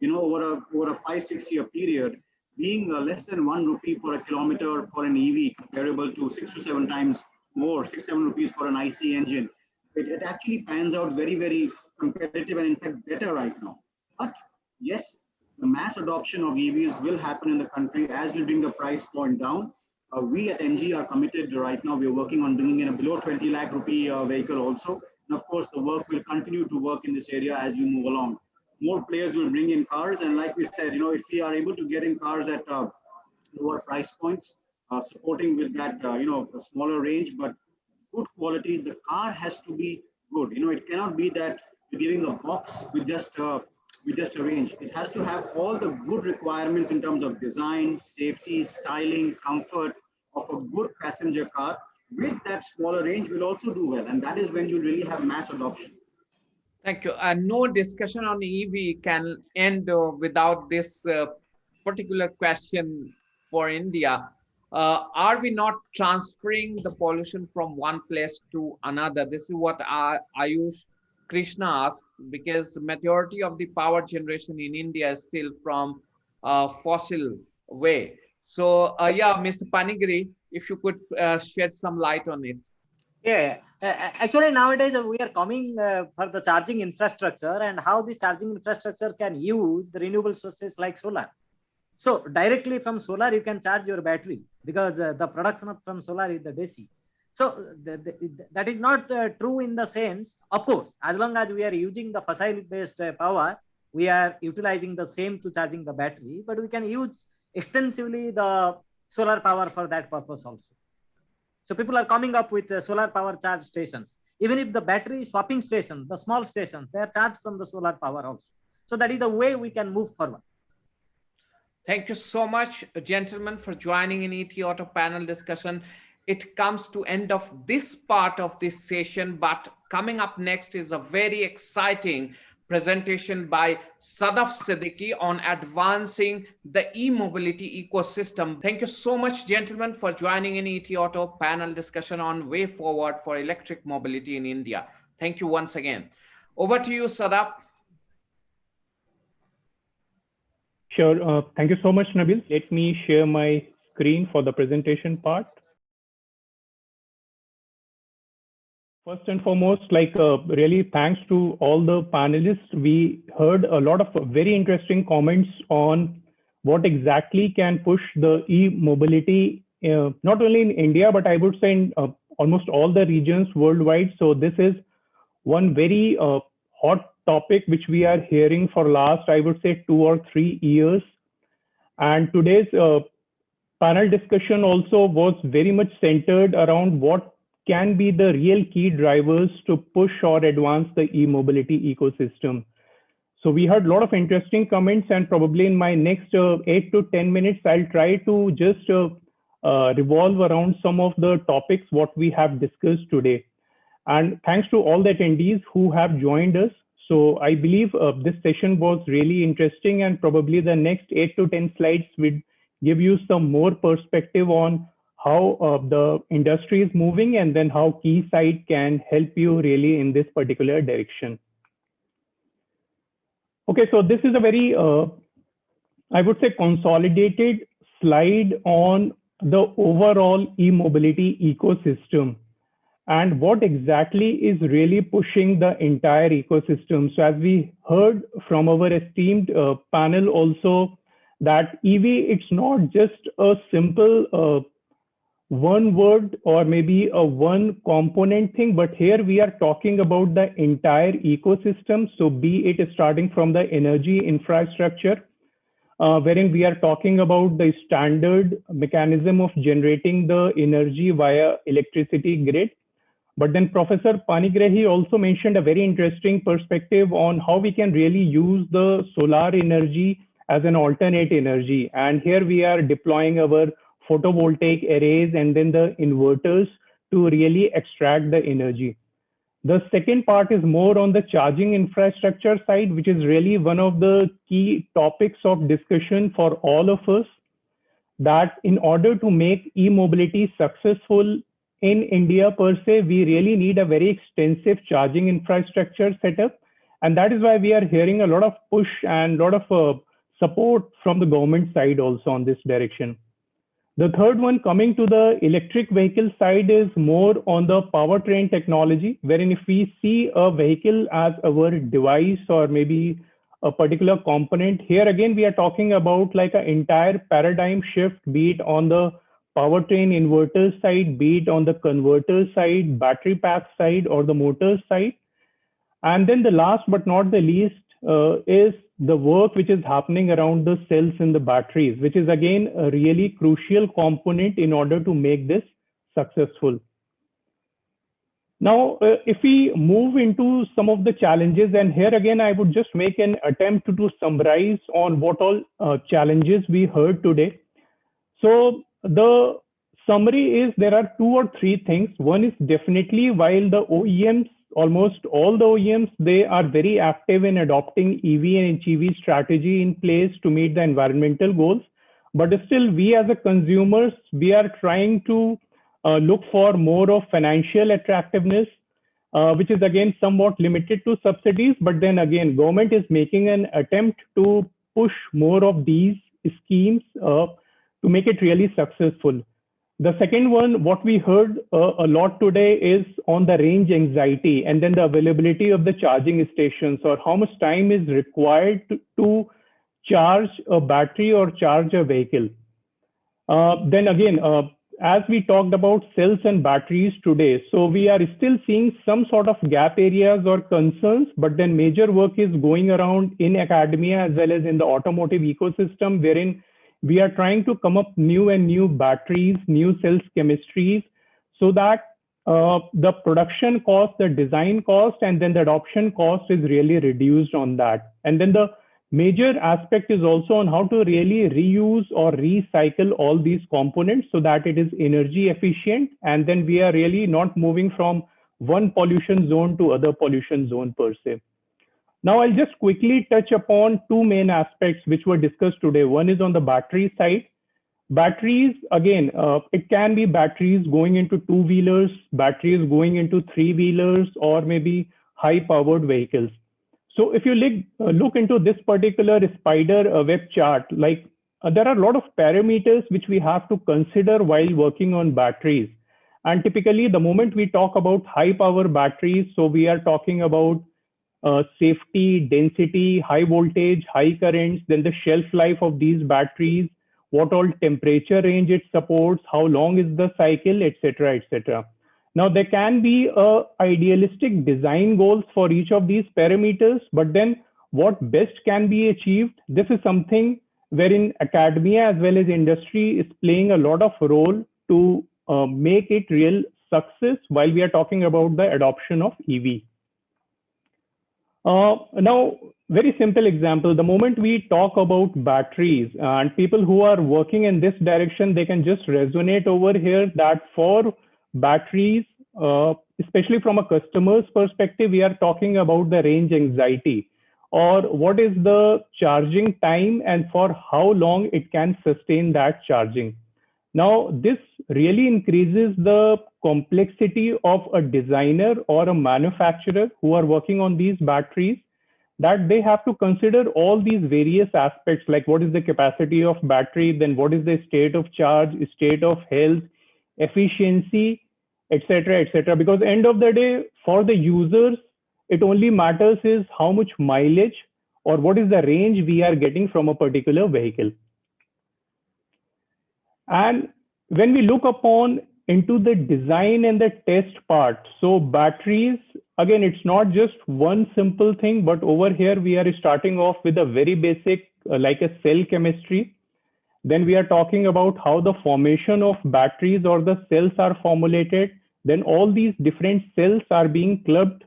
over a 5-6 year period, being less than 1 rupee per kilometer for an EV, comparable to 6 to 7 times more, 6-7 rupees for an IC engine, it actually pans out very, very competitive, and in fact better right now. But yes, the mass adoption of EVs will happen in the country as we bring the price point down. We at MG are committed right now. We're working on bringing in a below 20 lakh rupee vehicle also. And of course, the work will continue to work in this area as we move along. More players will bring in cars. And like we said, if we are able to get in cars at lower price points, supporting with that, a smaller range, but good quality, the car has to be good. It cannot be that you're giving a box with just a range. It has to have all the good requirements in terms of design, safety, styling, comfort of a good passenger car. With that smaller range will also do well. And that is when you really have mass adoption. Thank you. No discussion on EV can end without this particular question for India. Are we not transferring the pollution from one place to another? This is what Ayush Krishna asks, because majority of the power generation in India is still from fossil way. So yeah, Mr. Panigiri, if you could shed some light on it. Yeah, actually nowadays we are coming for the charging infrastructure and how this charging infrastructure can use the renewable sources like solar. So directly from solar, you can charge your battery because the production from solar is the DC. So that is not true in the sense, of course, as long as we are using the fossil-based power, we are utilizing the same to charging the battery, but we can use extensively the solar power for that purpose also. So people are coming up with solar power charge stations. Even if the battery swapping station, the small stations, they are charged from the solar power also. So that is the way we can move forward. Thank you so much, gentlemen, for joining in ET Auto panel discussion. It comes to end of this part of this session, but coming up next is a very exciting presentation by Sadaf Siddiqui on advancing the e-mobility ecosystem. Thank you so much, gentlemen, for joining in ET Auto panel discussion on way forward for electric mobility in India. Thank you once again. Over to you, Sadaf. Sure. Thank you so much, Nabil. Let me share my screen for the presentation part. First and foremost, really thanks to all the panelists. We heard a lot of very interesting comments on what exactly can push the e-mobility, not only in India, but I would say in almost all the regions worldwide. So this is one very hot topic which we are hearing for last, I would say, 2 or 3 years. And today's panel discussion also was very much centered around what can be the real key drivers to push or advance the e-mobility ecosystem. So we heard a lot of interesting comments, and probably in my next 8 to 10 minutes, I'll try to just revolve around some of the topics what we have discussed today. And thanks to all the attendees who have joined us. So I believe this session was really interesting, and probably the next 8 to 10 slides will give you some more perspective on how the industry is moving, and then how Keysight can help you really in this particular direction. Okay, so this is a very, I would say, consolidated slide on the overall e-mobility ecosystem and what exactly is really pushing the entire ecosystem. So as we heard from our esteemed panel also, that EV, it's not just a simple one word or maybe a one component thing, but here we are talking about the entire ecosystem. So be it starting from the energy infrastructure, wherein we are talking about the standard mechanism of generating the energy via electricity grid. But then Professor Panigrahi also mentioned a very interesting perspective on how we can really use the solar energy as an alternate energy. And here we are deploying our photovoltaic arrays and then the inverters to really extract the energy. The second part is more on the charging infrastructure side, which is really one of the key topics of discussion for all of us, that in order to make e-mobility successful in India per se, we really need a very extensive charging infrastructure setup. And that is why we are hearing a lot of push and a lot of support from the government side also on this direction. The third one, coming to the electric vehicle side, is more on the powertrain technology, wherein if we see a vehicle as our device or maybe a particular component, here again we are talking about like an entire paradigm shift, be it on the powertrain inverter side, be it on the converter side, battery pack side, or the motor side. And then the last but not the least is the work which is happening around the cells in the batteries, which is again a really crucial component in order to make this successful. Now, if we move into some of the challenges, and here again, I would just make an attempt to summarize on what all challenges we heard today. So the summary is there are 2 or 3 things. One is definitely while the OEMs, almost all the OEMs, they are very active in adopting EV and HEV strategy in place to meet the environmental goals. But still, we as a consumers, we are trying to look for more of financial attractiveness, which is again somewhat limited to subsidies. But then again, government is making an attempt to push more of these schemes to make it really successful. The second one, what we heard a lot today is on the range anxiety and then the availability of the charging stations, or how much time is required to charge a battery or charge a vehicle. Then again, as we talked about cells and batteries today, so we are still seeing some sort of gap areas or concerns, but then major work is going around in academia as well as in the automotive ecosystem, wherein we are trying to come up new and new batteries, new cells chemistries, so that the production cost, the design cost, and then the adoption cost is really reduced on that. And then the major aspect is also on how to really reuse or recycle all these components so that it is energy efficient. And then we are really not moving from one pollution zone to other pollution zone per se. Now, I'll just quickly touch upon 2 main aspects which were discussed today. One is on the battery side. Batteries, again, it can be batteries going into 2-wheelers, batteries going into 3-wheelers, or maybe high-powered vehicles. So if you look into this particular spider web chart, like there are a lot of parameters which we have to consider while working on batteries. And typically, the moment we talk about high-power batteries, so we are talking about safety, density, high voltage, high currents, then the shelf life of these batteries, what all temperature range it supports, how long is the cycle, etc., etc. Now, there can be idealistic design goals for each of these parameters, but then what best can be achieved, this is something wherein academia as well as industry is playing a lot of role to make it real success while we are talking about the adoption of EV. Now, very simple example, the moment we talk about batteries and people who are working in this direction, they can just resonate over here that for batteries, especially from a customer's perspective, we are talking about the range anxiety, or what is the charging time and for how long it can sustain that charging. Now, this really increases the complexity of a designer or a manufacturer who are working on these batteries, that they have to consider all these various aspects, like what is the capacity of battery, then what is the state of charge, state of health, efficiency, etc., etc. Because end of the day, for the users, it only matters is how much mileage or what is the range we are getting from a particular vehicle. And when we look upon into the design and the test part, so batteries, again, it's not just one simple thing, but over here we are starting off with a very basic, like a cell chemistry. Then we are talking about how the formation of batteries or the cells are formulated. Then all these different cells are being clubbed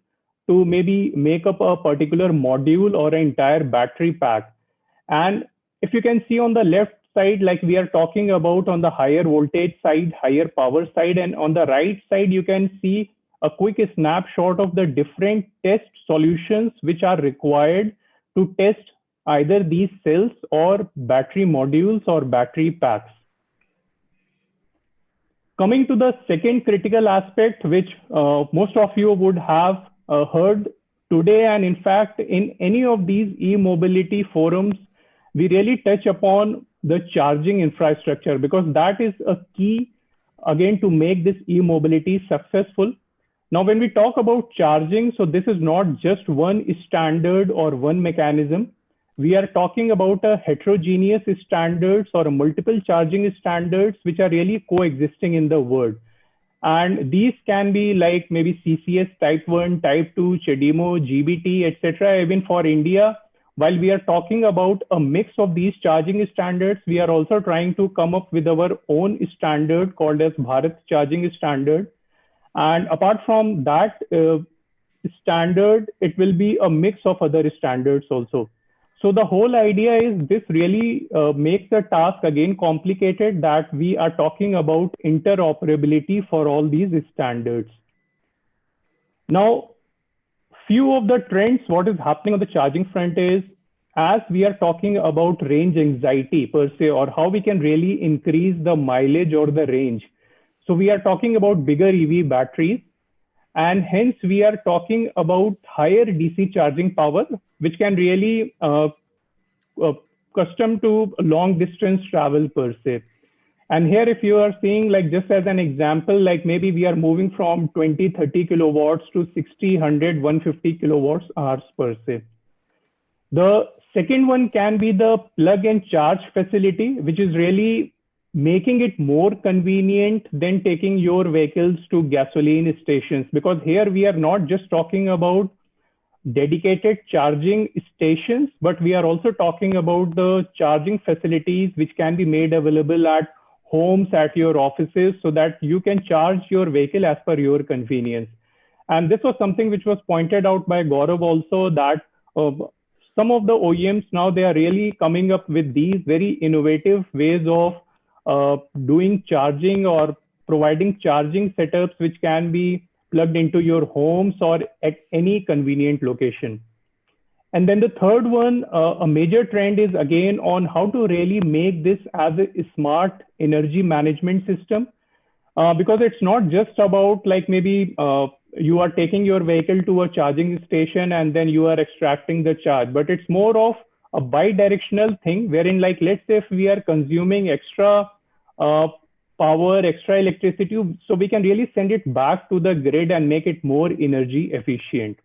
to maybe make up a particular module or an entire battery pack. And if you can see on the left side, like we are talking about on the higher voltage side, higher power side, and on the right side, you can see a quick snapshot of the different test solutions which are required to test either these cells or battery modules or battery packs. Coming to the second critical aspect, which most of you would have heard today, and in fact, in any of these e-mobility forums, we really touch upon the charging infrastructure, because that is a key, again, to make this e-mobility successful. Now, when we talk about charging, so this is not just one standard or one mechanism. we are talking about a heterogeneous standards or a multiple charging standards which are really coexisting in the world. And these can be like maybe CCS type 1, type 2, CHAdeMO, GBT, etc. Even for India, while we are talking about a mix of these charging standards, we are also trying to come up with our own standard called as Bharat Charging Standard. And apart from that standard, it will be a mix of other standards also. So the whole idea is this really makes the task again complicated, that we are talking about interoperability for all these standards. Now, few of the trends, what is happening on the charging front is, as we are talking about range anxiety per se, or how we can really increase the mileage or the range. So we are talking about bigger EV batteries, and hence we are talking about higher DC charging power, which can really custom to long distance travel per se. And here, if you are seeing, like just as an example, like maybe we are moving from 20, 30 kilowatts to 60, 100, 150 kilowatts hours per se. The second one can be the plug and charge facility, which is really making it more convenient than taking your vehicles to gasoline stations, because here we are not just talking about dedicated charging stations, but we are also talking about the charging facilities which can be made available at homes, at your offices, so that you can charge your vehicle as per your convenience. And this was something which was pointed out by Gaurav also, that some of the OEMs now, they are really coming up with these very innovative ways of doing charging or providing charging setups which can be plugged into your homes or at any convenient location. And then the third one, a major trend is again on how to really make this as a smart energy management system, because it's not just about like maybe you are taking your vehicle to a charging station and then you are extracting the charge, but it's more of a bi-directional thing, wherein like, let's say if we are consuming extra power, extra electricity, so we can really send it back to the grid and make it more energy efficient.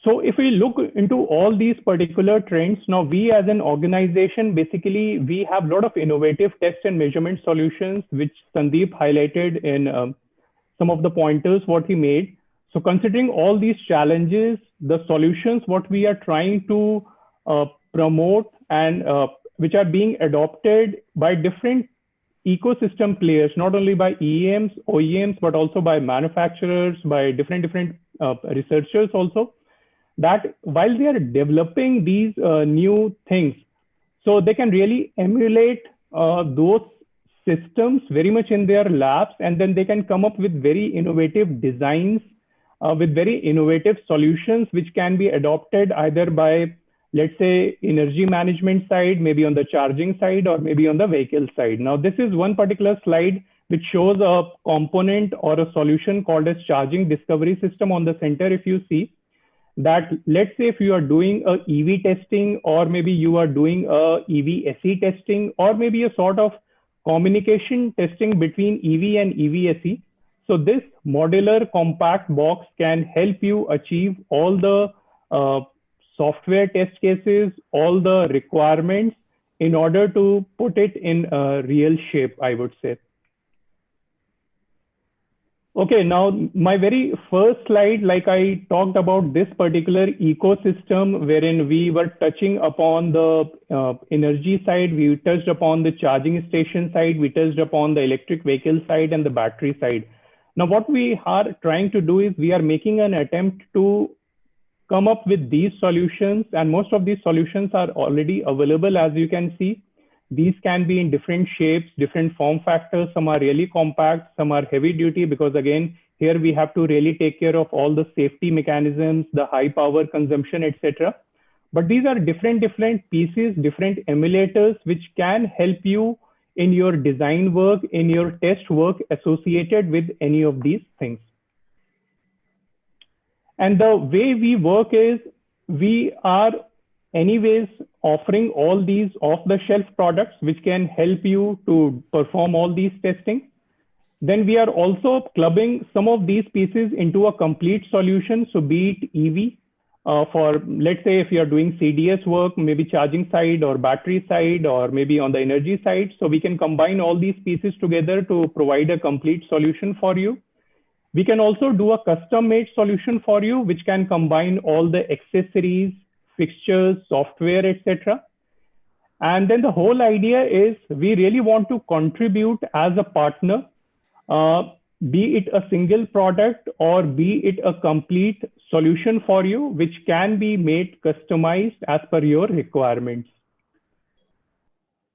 So if we look into all these particular trends, now we as an organization, basically, we have a lot of innovative test and measurement solutions, which Sandeep highlighted in some of the pointers what he made. So considering all these challenges, the solutions what we are trying to promote and which are being adopted by different ecosystem players, not only by EMs, OEMs, but also by manufacturers, by different researchers also, that while they are developing these new things, so they can really emulate those systems very much in their labs, and then they can come up with very innovative designs, with very innovative solutions, which can be adopted either by, let's say, energy management side, maybe on the charging side, or maybe on the vehicle side. Now, this is one particular slide which shows a component or a solution called as charging discovery system on the center. If you see that, let's say if you are doing a EV testing, or maybe you are doing a EV SE testing, or maybe a sort of communication testing between EV and EV SE. So this modular compact box can help you achieve all the software test cases, all the requirements in order to put it in a real shape, I would say. Okay, now my very first slide, like I talked about this particular ecosystem wherein we were touching upon the energy side, we touched upon the charging station side, we touched upon the electric vehicle side and the battery side. Now what we are trying to do is we are making an attempt to come up with these solutions, and most of these solutions are already available. As you can see, these can be in different shapes, different form factors. Some are really compact, some are heavy duty, because again, here we have to really take care of all the safety mechanisms, the high power consumption, etc. But these are different pieces, different emulators, which can help you in your design work, in your test work associated with any of these things. And the way we work is we are anyways offering all these off-the-shelf products which can help you to perform all these testing. Then we are also clubbing some of these pieces into a complete solution. So be it EV, for, let's say, if you're doing CDS work, maybe charging side or battery side, or maybe on the energy side. So we can combine all these pieces together to provide a complete solution for you. We can also do a custom-made solution for you, which can combine all the accessories, fixtures, software, etc. And then the whole idea is we really want to contribute as a partner, be it a single product or be it a complete solution for you, which can be made customized as per your requirements.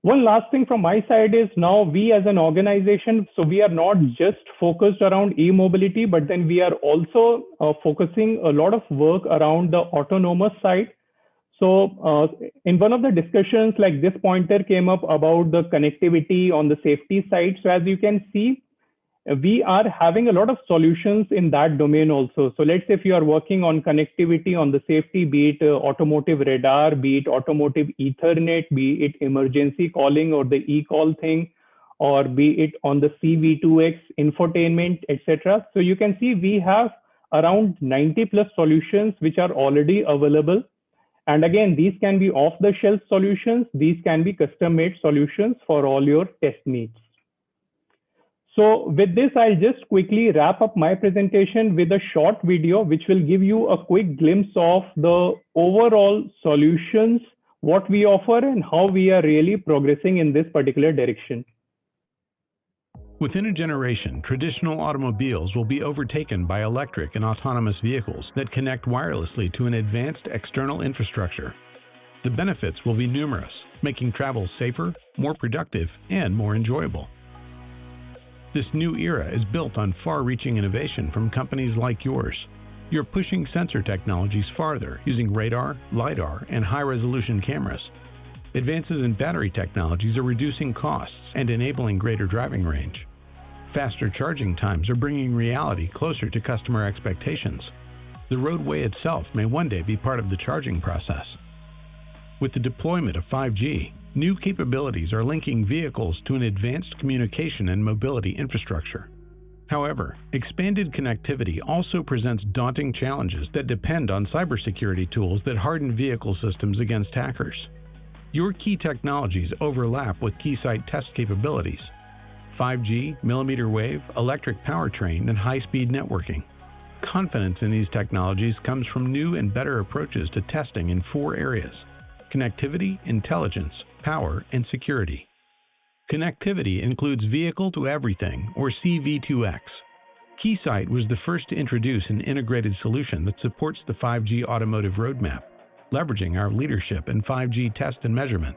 One last thing from my side is now we as an organization, so we are not just focused around e-mobility, but then we are also focusing a lot of work around the autonomous side. So in one of the discussions, like this pointer came up about the connectivity on the safety side. So as you can see, we are having a lot of solutions in that domain also. So let's say if you are working on connectivity on the safety, be it automotive radar, be it automotive Ethernet, be it emergency calling or the e-call thing, or be it on the CV2X infotainment, etc. So you can see we have around 90 plus solutions which are already available. And again, these can be off-the-shelf solutions. These can be custom-made solutions for all your test needs. So with this, I'll just quickly wrap up my presentation with a short video, which will give you a quick glimpse of the overall solutions, what we offer, and how we are really progressing in this particular direction. Within a generation, traditional automobiles will be overtaken by electric and autonomous vehicles that connect wirelessly to an advanced external infrastructure. The benefits will be numerous, making travel safer, more productive, and more enjoyable. This new era is built on far-reaching innovation from companies like yours. You're pushing sensor technologies farther using radar, LiDAR, and high-resolution cameras. Advances in battery technologies are reducing costs and enabling greater driving range. Faster charging times are bringing reality closer to customer expectations. The roadway itself may one day be part of the charging process. With the deployment of 5G, new capabilities are linking vehicles to an advanced communication and mobility infrastructure. However, expanded connectivity also presents daunting challenges that depend on cybersecurity tools that harden vehicle systems against hackers. Your key technologies overlap with Keysight test capabilities: 5G, millimeter wave, electric powertrain, and high-speed networking. Confidence in these technologies comes from new and better approaches to testing in 4 areas: connectivity, intelligence, power, and security. Connectivity includes vehicle-to-everything, or CV2X. Keysight was the first to introduce an integrated solution that supports the 5G automotive roadmap, leveraging our leadership in 5G test and measurement.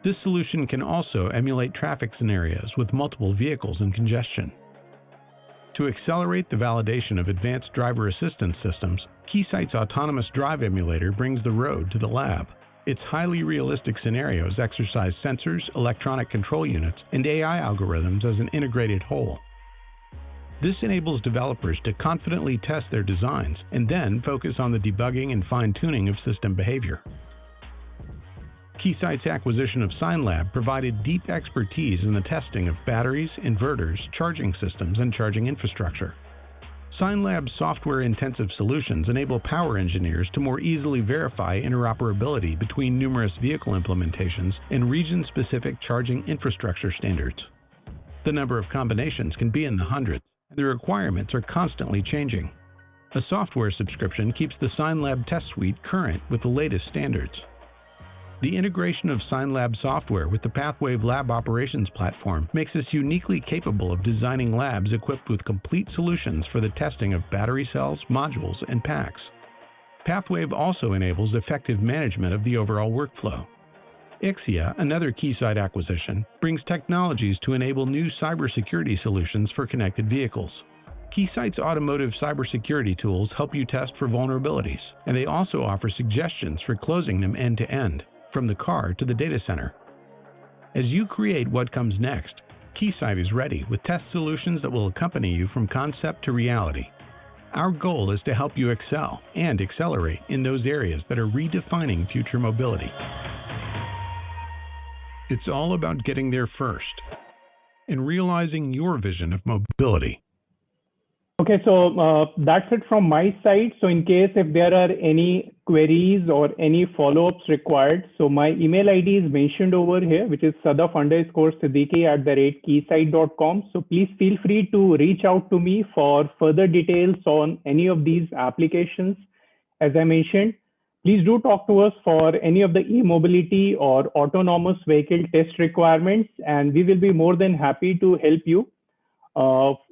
This solution can also emulate traffic scenarios with multiple vehicles and congestion. To accelerate the validation of advanced driver assistance systems, Keysight's autonomous drive emulator brings the road to the lab. Its highly realistic scenarios exercise sensors, electronic control units, and AI algorithms as an integrated whole. This enables developers to confidently test their designs and then focus on the debugging and fine-tuning of system behavior. Keysight's acquisition of SignLab provided deep expertise in the testing of batteries, inverters, charging systems, and charging infrastructure. SignLab's software-intensive solutions enable power engineers to more easily verify interoperability between numerous vehicle implementations and region-specific charging infrastructure standards. The number of combinations can be in the hundreds, and the requirements are constantly changing. A software subscription keeps the SignLab test suite current with the latest standards. The integration of SignLab software with the Pathwave Lab Operations platform makes us uniquely capable of designing labs equipped with complete solutions for the testing of battery cells, modules, and packs. Pathwave also enables effective management of the overall workflow. Ixia, another Keysight acquisition, brings technologies to enable new cybersecurity solutions for connected vehicles. Keysight's automotive cybersecurity tools help you test for vulnerabilities, and they also offer suggestions for closing them end-to-end, from the car to the data center. As you create what comes next, Keysight is ready with test solutions that will accompany you from concept to reality. Our goal is to help you excel and accelerate in those areas that are redefining future mobility. It's all about getting there first and realizing your vision of mobility. Okay, so that's it from my side. So in case if there are any queries or any follow-ups required, so my email ID is mentioned over here, which is sadaf_siddiqui@keysight.com. So please feel free to reach out to me for further details on any of these applications. As I mentioned, please do talk to us for any of the e-mobility or autonomous vehicle test requirements, and we will be more than happy to help you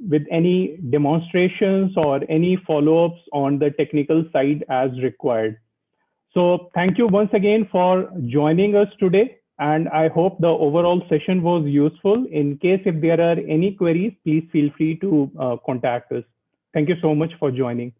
with any demonstrations or any follow-ups on the technical side as required. So thank you once again for joining us today. And I hope the overall session was useful. In case if there are any queries, please feel free to contact us. Thank you so much for joining.